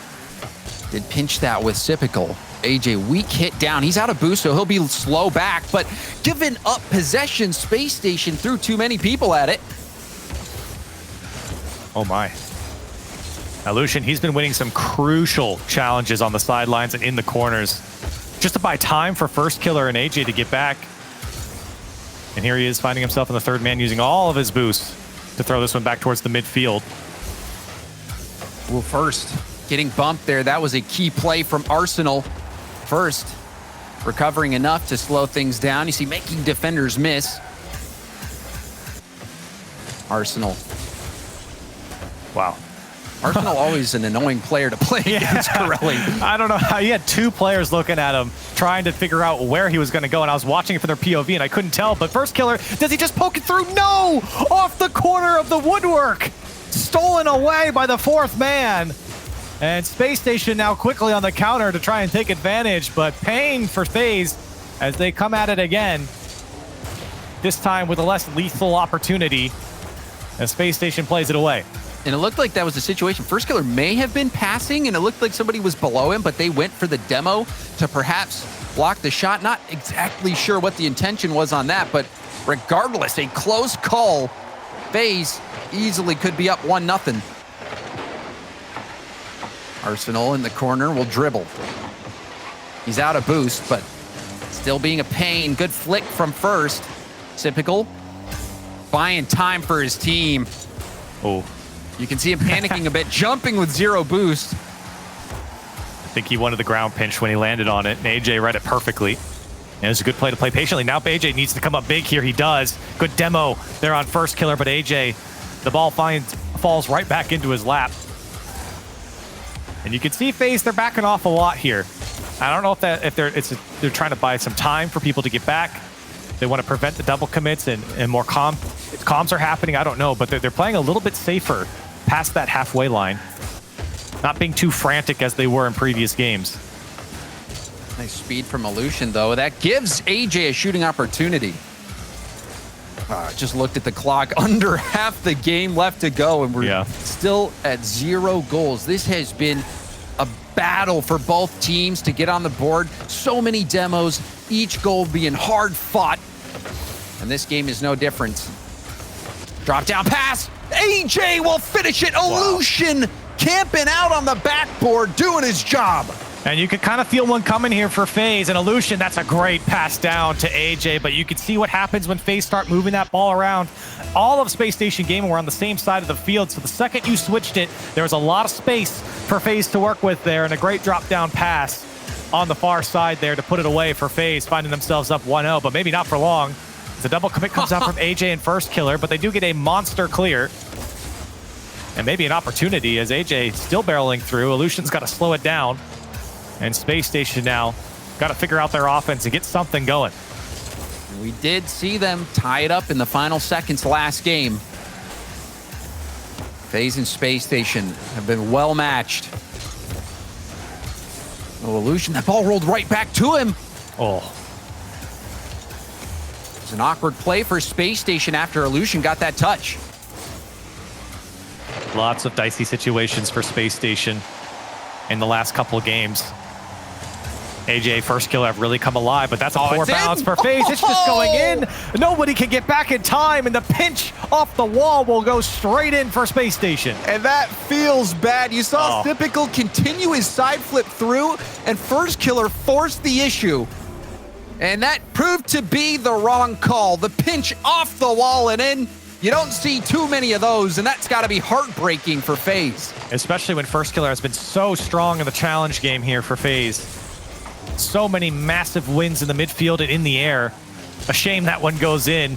did pinch that with Sypical. AJ, weak hit down. He's out of boost, so he'll be slow back, but giving up possession, Spacestation threw too many people at it. Oh my. Now, Lucian, he's been winning some crucial challenges on the sidelines and in the corners just to buy time for First Killer and AJ to get back. And here he is finding himself in the 3rd man using all of his boosts to throw this one back towards the midfield. Well, First getting bumped there. That was a key play from Arsenal. First recovering enough to slow things down. You see, making defenders miss. Arsenal. Wow. Arsenal always an annoying player to play against Corelli. I don't know how he had 2 players looking at him, trying to figure out where he was going to go, and I was watching it from their POV, and I couldn't tell. But First Killer, does he just poke it through? No! Off the corner of the woodwork! Stolen away by the 4th man. And Spacestation now quickly on the counter to try and take advantage, but pain for FaZe as they come at it again. This time with a less lethal opportunity as Spacestation plays it away. And it looked like that was the situation. First Killer may have been passing, and it looked like somebody was below him, but they went for the demo to perhaps block the shot. Not exactly sure what the intention was on that, but regardless, a close call. FaZe easily could be up 1-0. Arsenal in the corner will dribble. He's out of boost, but still being a pain. Good flick from First. Sypical buying time for his team. Oh. You can see him panicking a bit, jumping with 0 boost. I think he wanted the ground pinch when he landed on it, and AJ read it perfectly. And it was a good play to play patiently. Now AJ needs to come up big here. He does. Good demo there on First Killer, but AJ, the ball falls right back into his lap. And you can see FaZe, they're backing off a lot here. I don't know if they're trying to buy some time for people to get back. They want to prevent the double commits and more comms are happening. I don't know, but they're playing a little bit safer past that halfway line. Not being too frantic as they were in previous games. Nice speed from Lucian, though. That gives AJ a shooting opportunity. Just looked at the clock. Under half the game left to go, and we're still at 0 goals. This has been a battle for both teams to get on the board. So many demos, each goal being hard fought. And this game is no different. Drop down pass. AJ will finish it. Lucian camping out on the backboard, doing his job. And you could kind of feel one coming here for FaZe. And Lucian, that's a great pass down to AJ. But you can see what happens when FaZe start moving that ball around. All of Spacestation Gaming were on the same side of the field. So the second you switched it, there was a lot of space for FaZe to work with there. And a great drop down pass on the far side there to put it away for FaZe, finding themselves up 1-0. But maybe not for long. The double commit comes out from AJ and First Killer. But they do get a monster clear. And maybe an opportunity as AJ still barreling through. Lucian's got to slow it down. And Spacestation now got to figure out their offense and get something going. We did see them tie it up in the final seconds last game. FaZe and Spacestation have been well matched. Lucian, that ball rolled right back to him. Oh. It was an awkward play for Spacestation after Lucian got that touch. Lots of dicey situations for Spacestation in the last couple of games. AJ, first killer, have really come alive, but that's a poor it's bounce in. for FaZe. It's just going in. Nobody can get back in time, and the pinch off the wall will go straight in for Spacestation. And that feels bad. You saw Typical continue his side flip through, and first killer forced the issue. And that proved to be the wrong call. The pinch off the wall and in. You don't see too many of those, and that's got to be heartbreaking for FaZe. Especially when first killer has been so strong in the challenge game here for FaZe. So many massive wins in the midfield and in the air. A shame that one goes in.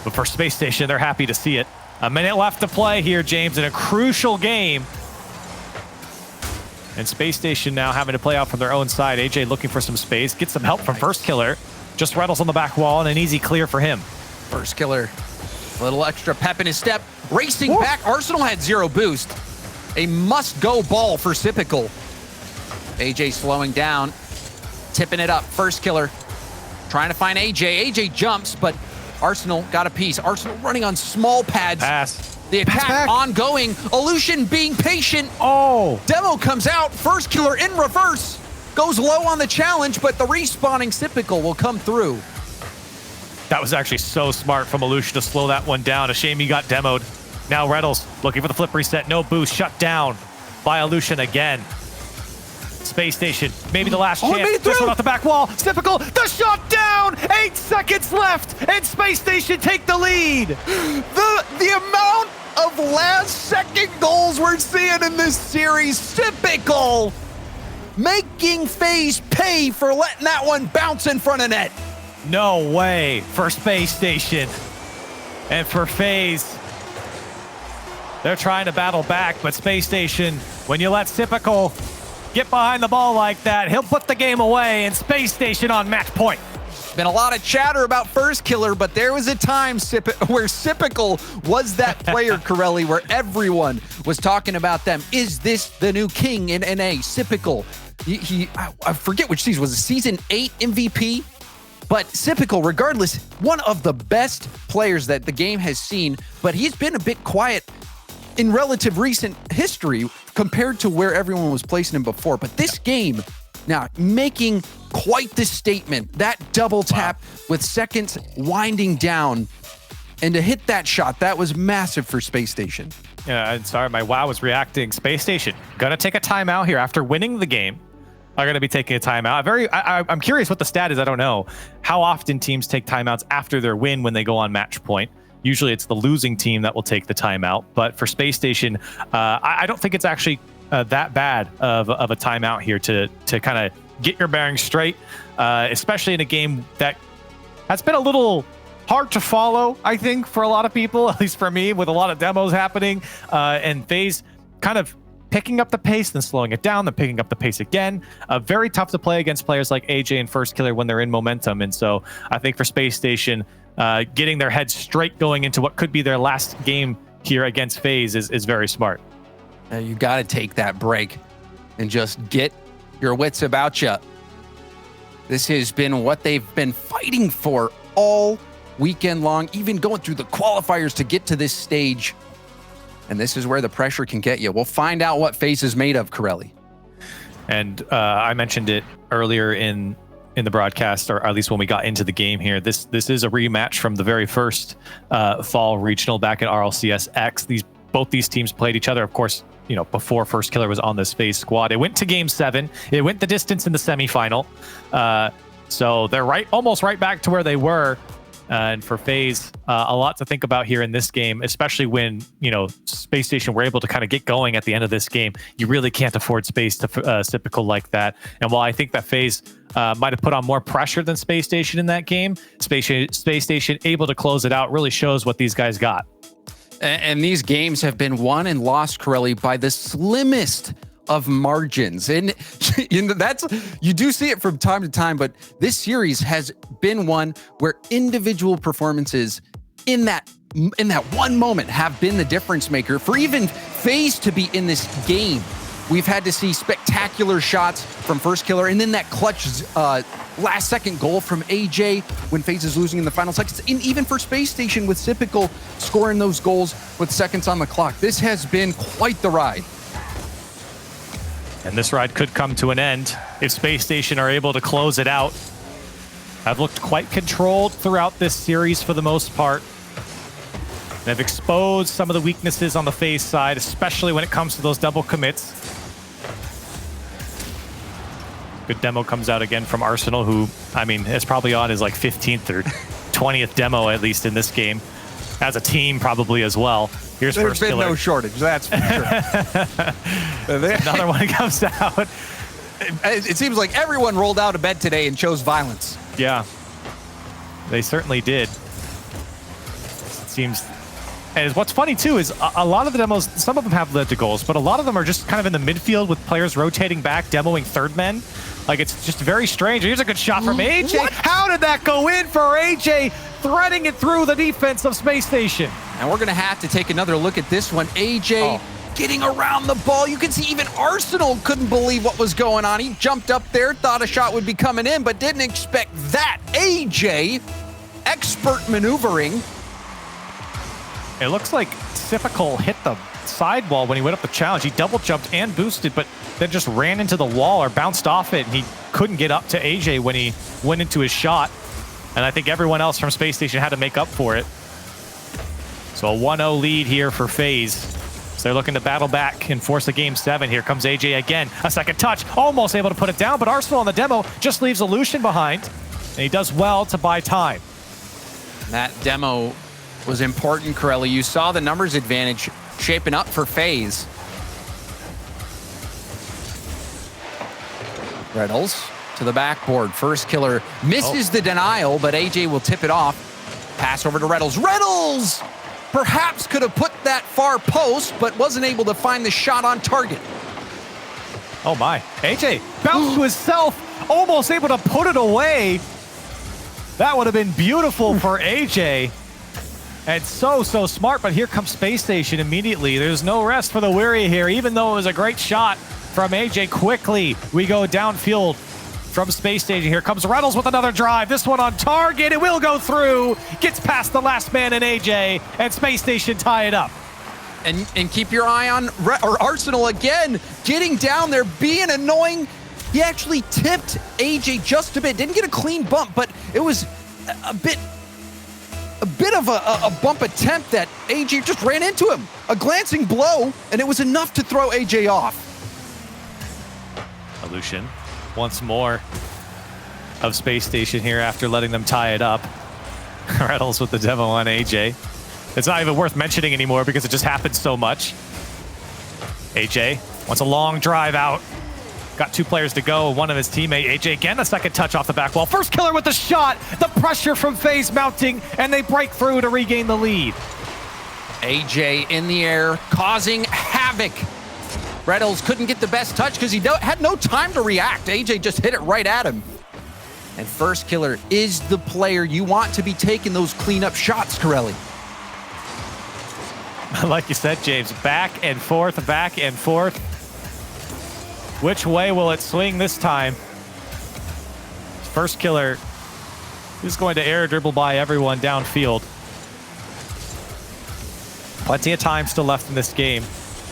But for Spacestation, they're happy to see it. A minute left to play here, James, in a crucial game. And Spacestation now having to play out from their own side. AJ looking for some space, get some help from first killer. Just rattles on the back wall and an easy clear for him. First killer, a little extra pep in his step. Racing back, Arsenal had 0 boost. A must-go ball for Typical. AJ slowing down, tipping it up. First killer trying to find AJ. AJ jumps, but Arsenal got a piece. Arsenal running on small pads. Pass. The attack ongoing. Illusion being patient. Oh. Demo comes out. First killer in reverse. Goes low on the challenge, but the respawning Typical will come through. That was actually so smart from Illusion to slow that one down. A shame he got demoed. Now Reddles looking for the flip reset. No boost. Shut down by Illusion again. Spacestation, maybe the last chance. This one off the back wall. Typical, the shot down! 8 seconds left, and Spacestation take the lead. The amount of last-second goals we're seeing in this series, Typical making FaZe pay for letting that one bounce in front of net. No way for Spacestation. And for FaZe, they're trying to battle back, but Spacestation, when you let Typical get behind the ball like that, he'll put the game away, and Spacestation on match point. Been a lot of chatter about first killer, but there was a time where Typical was that player, Corelli, where everyone was talking about them. Is this the new king in NA? Typical. I forget which season. Was it season 8 MVP? But Typical, regardless, one of the best players that the game has seen, but he's been a bit quiet in relative recent history compared to where everyone was placing him before. But this game, now making quite the statement, that double tap with seconds winding down, and to hit that shot, that was massive for Spacestation. Yeah, I'm sorry, my WoW was reacting. Spacestation, gonna take a timeout here after winning the game. Are going to be taking a timeout. I'm curious what the stat is. I don't know how often teams take timeouts after their win when they go on match point. Usually it's the losing team that will take the timeout. But for Spacestation, I don't think it's actually that bad of a timeout here to kind of get your bearings straight, especially in a game that has been a little hard to follow, I think, for a lot of people, at least for me, with a lot of demos happening. And FaZe kind of picking up the pace, then slowing it down, then picking up the pace again. Very tough to play against players like AJ and First Killer when they're in momentum. And so I think for Spacestation, getting their heads straight going into what could be their last game here against FaZe is very smart. You got to take that break and just get your wits about you. This has been what they've been fighting for all weekend long, even going through the qualifiers to get to this stage. And this is where the pressure can get you. We'll find out what FaZe is made of, Corelli. And I mentioned it earlier in the broadcast, or at least when we got into the game here. This is a rematch from the very first fall regional back in RLCS X. Both these teams played each other, of course, before First Killer was on this FaZe squad. It went to Game 7. It went the distance in the semifinal. So they're almost right back to where they were. And for FaZe, a lot to think about here in this game, especially when, Spacestation were able to kind of get going at the end of this game. You really can't afford space to Typical like that. And while I think that FaZe might have put on more pressure than Spacestation in that game, Spacestation able to close it out really shows what these guys got. And these games have been won and lost, Corelli, by the slimmest of margins. And you do see it from time to time, but this series has been one where individual performances in that one moment have been the difference maker. For even FaZe to be in this game, we've had to see spectacular shots from First Killer, and then that clutch last second goal from AJ when FaZe is losing in the final seconds. And even for Spacestation with Typical scoring those goals with seconds on the clock. This has been quite the ride. And this ride could come to an end if Spacestation are able to close it out. I've looked quite controlled throughout this series for the most part. They've exposed some of the weaknesses on the FaZe side, especially when it comes to those double commits. Good demo comes out again from Arsenal, who, I mean, is probably on his like 15th or 20th demo, at least in this game. As a team, probably as well. Here's There's first been killer. no shortage, that's for sure. Another one comes out. It seems like everyone rolled out of bed today and chose violence. Yeah, they certainly did. It seems. And what's funny too is a lot of the demos, some of them have led to goals, but a lot of them are just kind of in the midfield with players rotating back, demoing third men. Like, it's just very strange. Here's a good shot from AJ. What? How did that go in for AJ, threading it through the defense of Spacestation? And we're going to have to take another look at this one. AJ getting around the ball. You can see even Arsenal couldn't believe what was going on. He jumped up there, thought a shot would be coming in, but didn't expect that. AJ, expert maneuvering. It looks like Sipical hit the sidewall when he went up the challenge. He double jumped and boosted, but then just ran into the wall or bounced off it, and he couldn't get up to AJ when he went into his shot. And I think everyone else from Spacestation had to make up for it. So a 1-0 lead here for FaZe. So they're looking to battle back and force a game 7. Here comes AJ again. A second touch, almost able to put it down, but Arsenal on the demo just leaves Illusion behind. And he does well to buy time. That demo was important, Corelli. You saw the numbers advantage shaping up for FaZe. Reynolds to the backboard. First killer misses the denial, but AJ will tip it off. Pass over to Reynolds. Reynolds perhaps could have put that far post, but wasn't able to find the shot on target. Oh my. AJ bounced to himself, almost able to put it away. That would have been beautiful for AJ. And so smart, but here comes Spacestation immediately. There's no rest for the weary here, even though it was a great shot from AJ. Quickly, we go downfield from Spacestation. Here comes Reynolds with another drive. This one on target. It will go through. Gets past the last man in AJ, and Spacestation tie it up. And keep your eye on Arsenal again, getting down there, being annoying. He actually tipped AJ just a bit. Didn't get a clean bump, but it was a bit of a bump attempt that AJ just ran into him. A glancing blow, and it was enough to throw AJ off. Illusion once more of Spacestation here after letting them tie it up. Reynolds with the demo on AJ. It's not even worth mentioning anymore because it just happened so much. AJ wants a long drive out. Got 2 players to go, one of his teammate. AJ again, a second touch off the back wall. First killer with the shot. The pressure from FaZe mounting, and they break through to regain the lead. AJ in the air, causing havoc. Reynolds couldn't get the best touch because he had no time to react. AJ just hit it right at him. And first killer is the player you want to be taking those cleanup shots, Corelli. Like you said, James, back and forth, back and forth. Which way will it swing this time? First killer is going to air dribble by everyone downfield. Plenty of time still left in this game.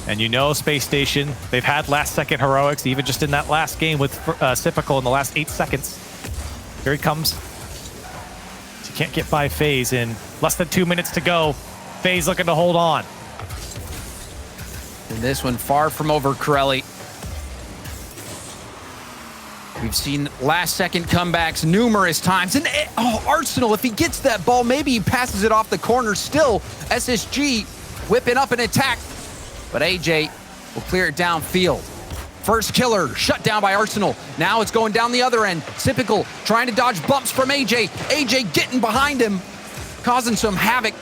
And you know Spacestation, they've had last-second heroics, even just in that last game with Sipical in the last 8 seconds. Here he comes. You can't get by FaZe in less than 2 minutes to go. FaZe looking to hold on. And this one far from over, Corelli. We've seen last-second comebacks numerous times. And Arsenal, if he gets that ball, maybe he passes it off the corner still. SSG whipping up an attack. But AJ will clear it downfield. First killer shut down by Arsenal. Now it's going down the other end. Sipical trying to dodge bumps from AJ. AJ getting behind him, causing some havoc.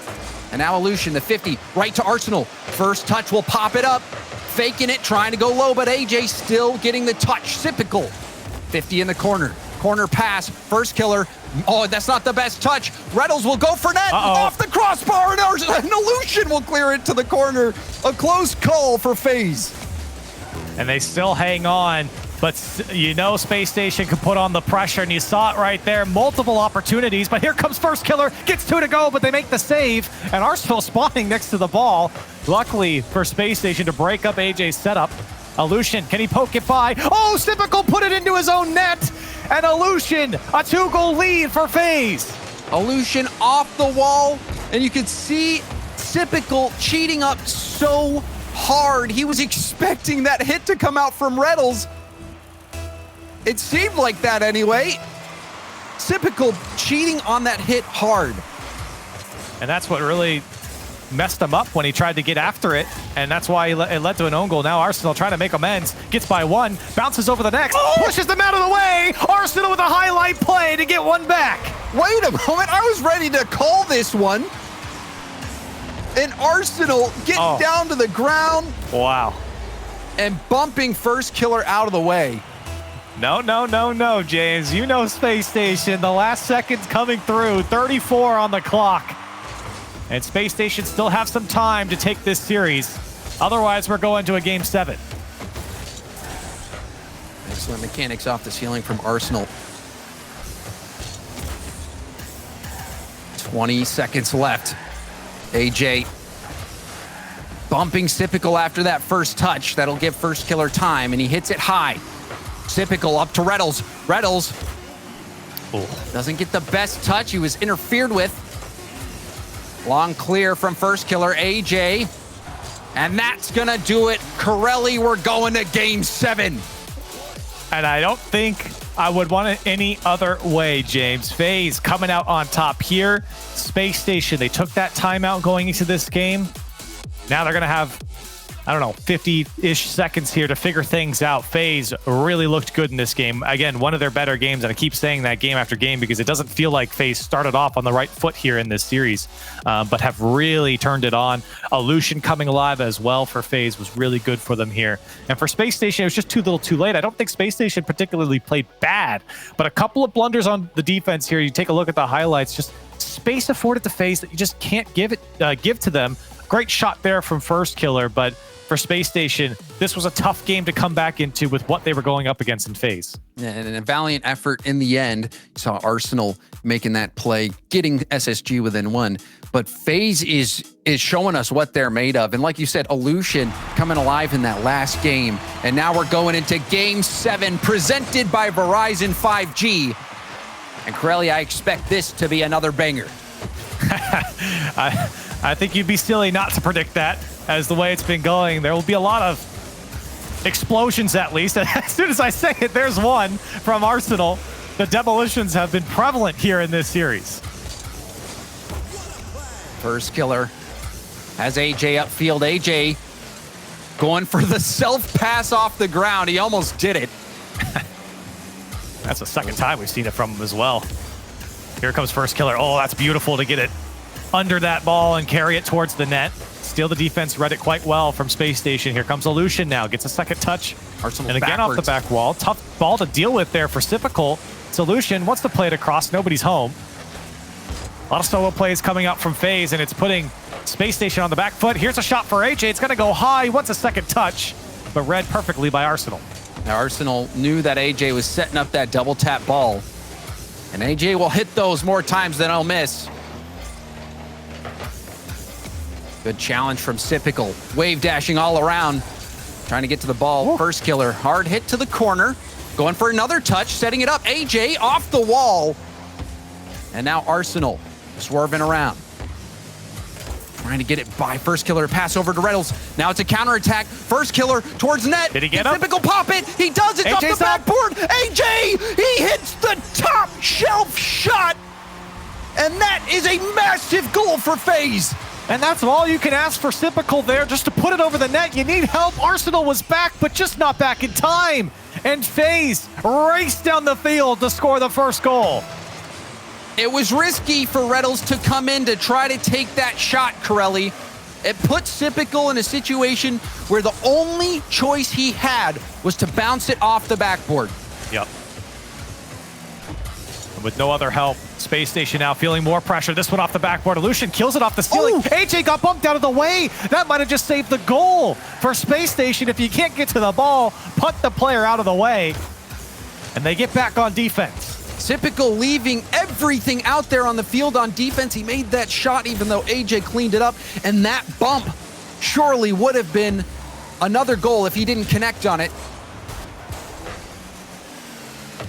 And now Illusion, the 50, right to Arsenal. First touch will pop it up. Faking it, trying to go low, but AJ still getting the touch. Sipical, 50 in the corner. Corner pass, first killer. Oh, that's not the best touch. Reynolds will go for net. Off the crossbar, and Illusion will clear it to the corner. A close call for FaZe. And they still hang on, but you know Spacestation can put on the pressure, and you saw it right there. Multiple opportunities, but here comes first killer. Gets 2 to go, but they make the save, and Arsenal spawning next to the ball. Luckily for Spacestation to break up AJ's setup. Illusion, can he poke it by? Oh, Typical put it into his own net! And Illusion, a 2-goal lead for FaZe. Illusion off the wall, and you could see Typical cheating up so hard. He was expecting that hit to come out from Reddles. It seemed like that anyway. Typical cheating on that hit hard. And that's what really messed him up when he tried to get after it, and that's why it led to an own goal. Now Arsenal trying to make amends, gets by one, bounces over the next, pushes them out of the way. Arsenal with a highlight play to get one back. Wait a moment, I was ready to call this one. And Arsenal getting down to the ground. Wow. And bumping first killer out of the way. No, James. You know Spacestation. The last seconds coming through. 34 on the clock. And Spacestation still have some time to take this series. Otherwise, we're going to a game 7. Excellent mechanics off the ceiling from Arsenal. 20 seconds left. AJ bumping Typical after that first touch. That'll give first killer time, and he hits it high. Typical up to Reddles. Reddles doesn't get the best touch. He was interfered with. Long clear from first killer, AJ. And that's gonna do it. Corelli, we're going to game 7. And I don't think I would want it any other way, James. FaZe coming out on top here. Spacestation, they took that timeout going into this game. Now they're gonna have, I don't know, 50-ish seconds here to figure things out. FaZe really looked good in this game. Again, one of their better games, and I keep saying that game after game because it doesn't feel like FaZe started off on the right foot here in this series, but have really turned it on. Illusion coming alive as well for FaZe was really good for them here. And for Spacestation, it was just too little too late. I don't think Spacestation particularly played bad, but a couple of blunders on the defense here. You take a look at the highlights, just space afforded to FaZe that you just can't give to them. Great shot there from first killer, but for Spacestation, this was a tough game to come back into with what they were going up against in FaZe. And a valiant effort in the end. You saw Arsenal making that play, getting SSG within one. But FaZe is showing us what they're made of. And like you said, Illusion coming alive in that last game. And now we're going into game 7, presented by Verizon 5G. And Corelli, I expect this to be another banger. I think you'd be silly not to predict that. As the way it's been going, there will be a lot of explosions at least. And as soon as I say it, there's one from Arsenal. The demolitions have been prevalent here in this series. First killer has AJ upfield. AJ going for the self-pass off the ground. He almost did it. That's the second time we've seen it from him as well. Here comes first killer. Oh, that's beautiful to get it under that ball and carry it towards the net. Still, the defense read it quite well from Spacestation. Here comes Illusion now. Gets a second touch. Arsenal and again backwards. Off the back wall. Tough ball to deal with there for Typical. Illusion wants to play it across. Nobody's home. A lot of solo plays coming up from FaZe, and it's putting Spacestation on the back foot. Here's a shot for AJ. It's going to go high. He wants a second touch, but read perfectly by Arsenal. Now, Arsenal knew that AJ was setting up that double tap ball. And AJ will hit those more times than he'll miss. Good challenge from Typical. Wave dashing all around. Trying to get to the ball. Ooh. First killer. Hard hit to the corner. Going for another touch. Setting it up. AJ off the wall. And now Arsenal swerving around. Trying to get it by first killer. Pass over to Reynolds. Now it's a counterattack. First killer towards net. Did he get him? Typical pop it. He does it off the backboard. AJ, he hits the top shelf shot. And that is a massive goal for FaZe. And that's all you can ask for Typical there, just to put it over the net. You need help. Arsenal was back, but just not back in time. And FaZe raced down the field to score the first goal. It was risky for Reynolds to come in to try to take that shot, Corelli. It puts Typical in a situation where the only choice he had was to bounce it off the backboard. Yep. And with no other help, Spacestation now feeling more pressure. This one off the backboard. Illusion kills it off the ceiling. Ooh. AJ got bumped out of the way. That might have just saved the goal for Spacestation. If you can't get to the ball, punt the player out of the way. And they get back on defense. Typical leaving everything out there on the field on defense. He made that shot even though AJ cleaned it up. And that bump surely would have been another goal if he didn't connect on it.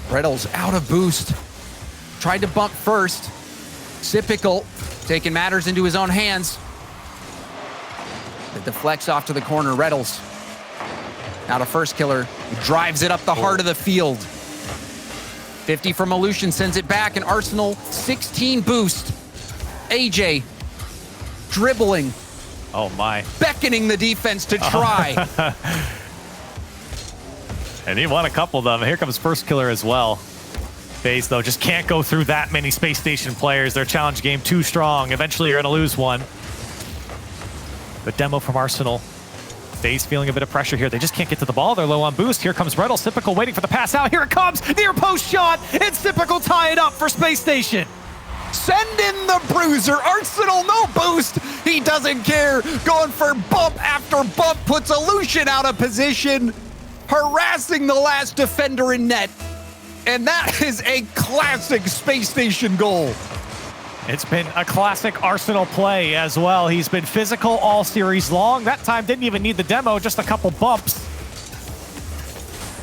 Reynolds out of boost. Tried to bump first. Sipical taking matters into his own hands. It deflects off to the corner. Reynolds now to first killer. Drives it up the heart of the field. 50 from Aleutian sends it back, and Arsenal 16 boost. AJ dribbling. Oh my. Beckoning the defense to try. And he won a couple of them. Here comes first killer as well. FaZe, though, just can't go through that many Space Station players. Their challenge game too strong. Eventually, you're going to lose one. The demo from Arsenal. FaZe feeling a bit of pressure here. They just can't get to the ball. They're low on boost. Here comes Reynolds. Sipical waiting for the pass out. Here it comes. Near post shot. And Sipical tie it up for Space Station. Send in the bruiser. Arsenal, no boost. He doesn't care. Going for bump after bump. Puts Aleutian out of position. Harassing the last defender in net. And that is a classic Space Station goal. It's been a classic Arsenal play as well. He's been physical all series long. That time didn't even need the demo, just a couple bumps.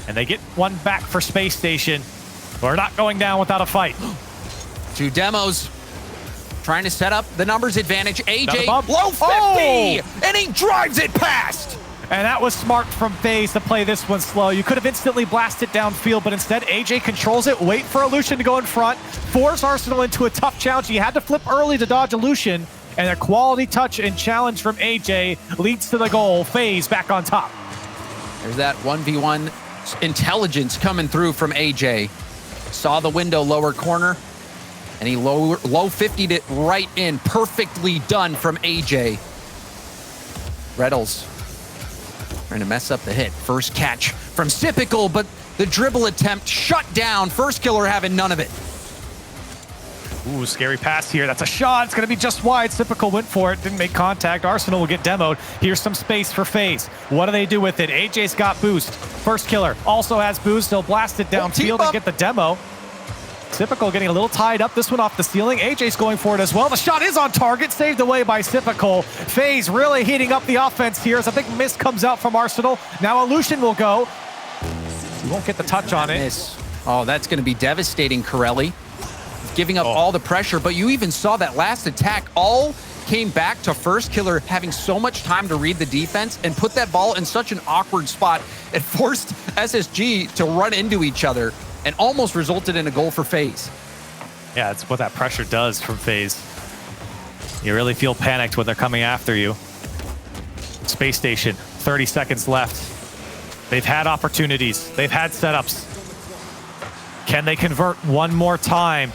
And they get one back for Space Station. We're not going down without a fight. 2 demos. Trying to set up the numbers advantage. AJ, low 50, and he drives it past. And that was smart from FaZe to play this one slow. You could have instantly blasted downfield, but instead AJ controls it, wait for Aleutian to go in front, force Arsenal into a tough challenge. He had to flip early to dodge Aleutian, and a quality touch and challenge from AJ leads to the goal. FaZe back on top. There's that 1v1 intelligence coming through from AJ. Saw the window lower corner, and he low 50'd it right in. Perfectly done from AJ. Reynolds trying to mess up the hit. First catch from Sipical, but the dribble attempt shut down. First killer having none of it. Ooh, scary pass here. That's a shot. It's going to be just wide. Sipical went for it. Didn't make contact. Arsenal will get demoed. Here's some space for FaZe. What do they do with it? AJ's got boost. First killer also has boost. They'll blast it downfield and get the demo. Sipical getting a little tied up. This one off the ceiling. AJ's going for it as well. The shot is on target. Saved away by Sipical. FaZe really heating up the offense here as a big miss comes out from Arsenal. Now Aleutian will go. He won't get the touch on it. Miss. Oh, that's going to be devastating, Corelli. Giving up all the pressure, but you even saw that last attack all came back to first killer having so much time to read the defense and put that ball in such an awkward spot. It forced SSG to run into each other and almost resulted in a goal for FaZe. Yeah, it's what that pressure does from FaZe. You really feel panicked when they're coming after you. Space Station, 30 seconds left. They've had opportunities. They've had setups. Can they convert one more time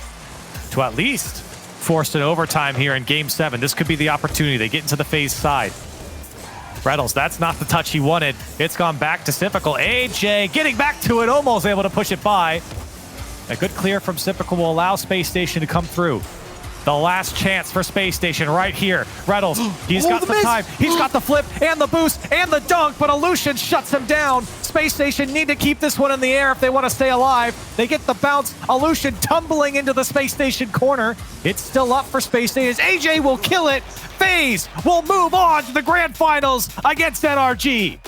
to at least force an overtime here in Game 7? This could be the opportunity. They get into the FaZe side. Reynolds, that's not the touch he wanted. It's gone back to Sipical. AJ getting back to it, almost able to push it by. A good clear from Sipical will allow Space Station to come through. The last chance for Space Station right here. Reynolds, he's got the time. He's got the flip and the boost and the dunk, but Aleutian shuts him down. Space Station need to keep this one in the air if they want to stay alive. They get the bounce. Aleutian tumbling into the Space Station corner. It's still up for Space Station. AJ will kill it. FaZe will move on to the grand finals against NRG.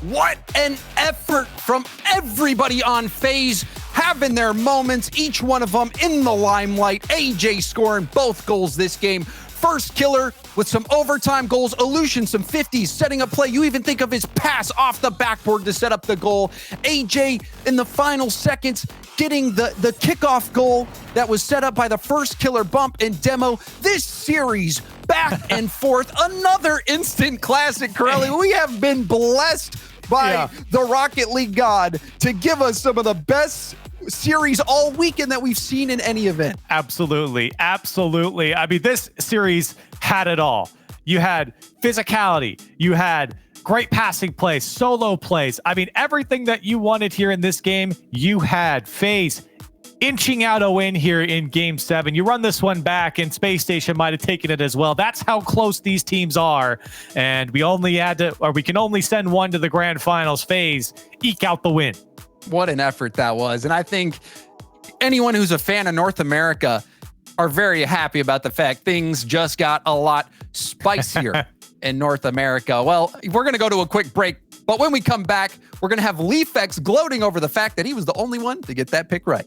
What an effort from everybody on FaZe, having their moments, each one of them in the limelight. AJ scoring both goals this game. First killer with some overtime goals. Aleutian some 50s, setting up play. You even think of his pass off the backboard to set up the goal. AJ in the final seconds getting the kickoff goal that was set up by the first killer bump and demo. This series back and forth. Another instant classic, Corelli. We have been blessed by the Rocket League god to give us some of the best series all weekend that we've seen in any event. Absolutely. Absolutely. I mean, this series had it all. You had physicality. You had great passing plays, solo plays. I mean, everything that you wanted here in this game, you had. FaZe inching out a win here in Game 7. You run this one back, and Space Station might have taken it as well. That's how close these teams are. And we can only send one to the grand finals. FaZe eke out the win. What an effort that was. And I think anyone who's a fan of North America are very happy about the fact things just got a lot spicier. in North America. Well, we're going to go to a quick break, but when we come back, we're going to have LeafX gloating over the fact that he was the only one to get that pick right.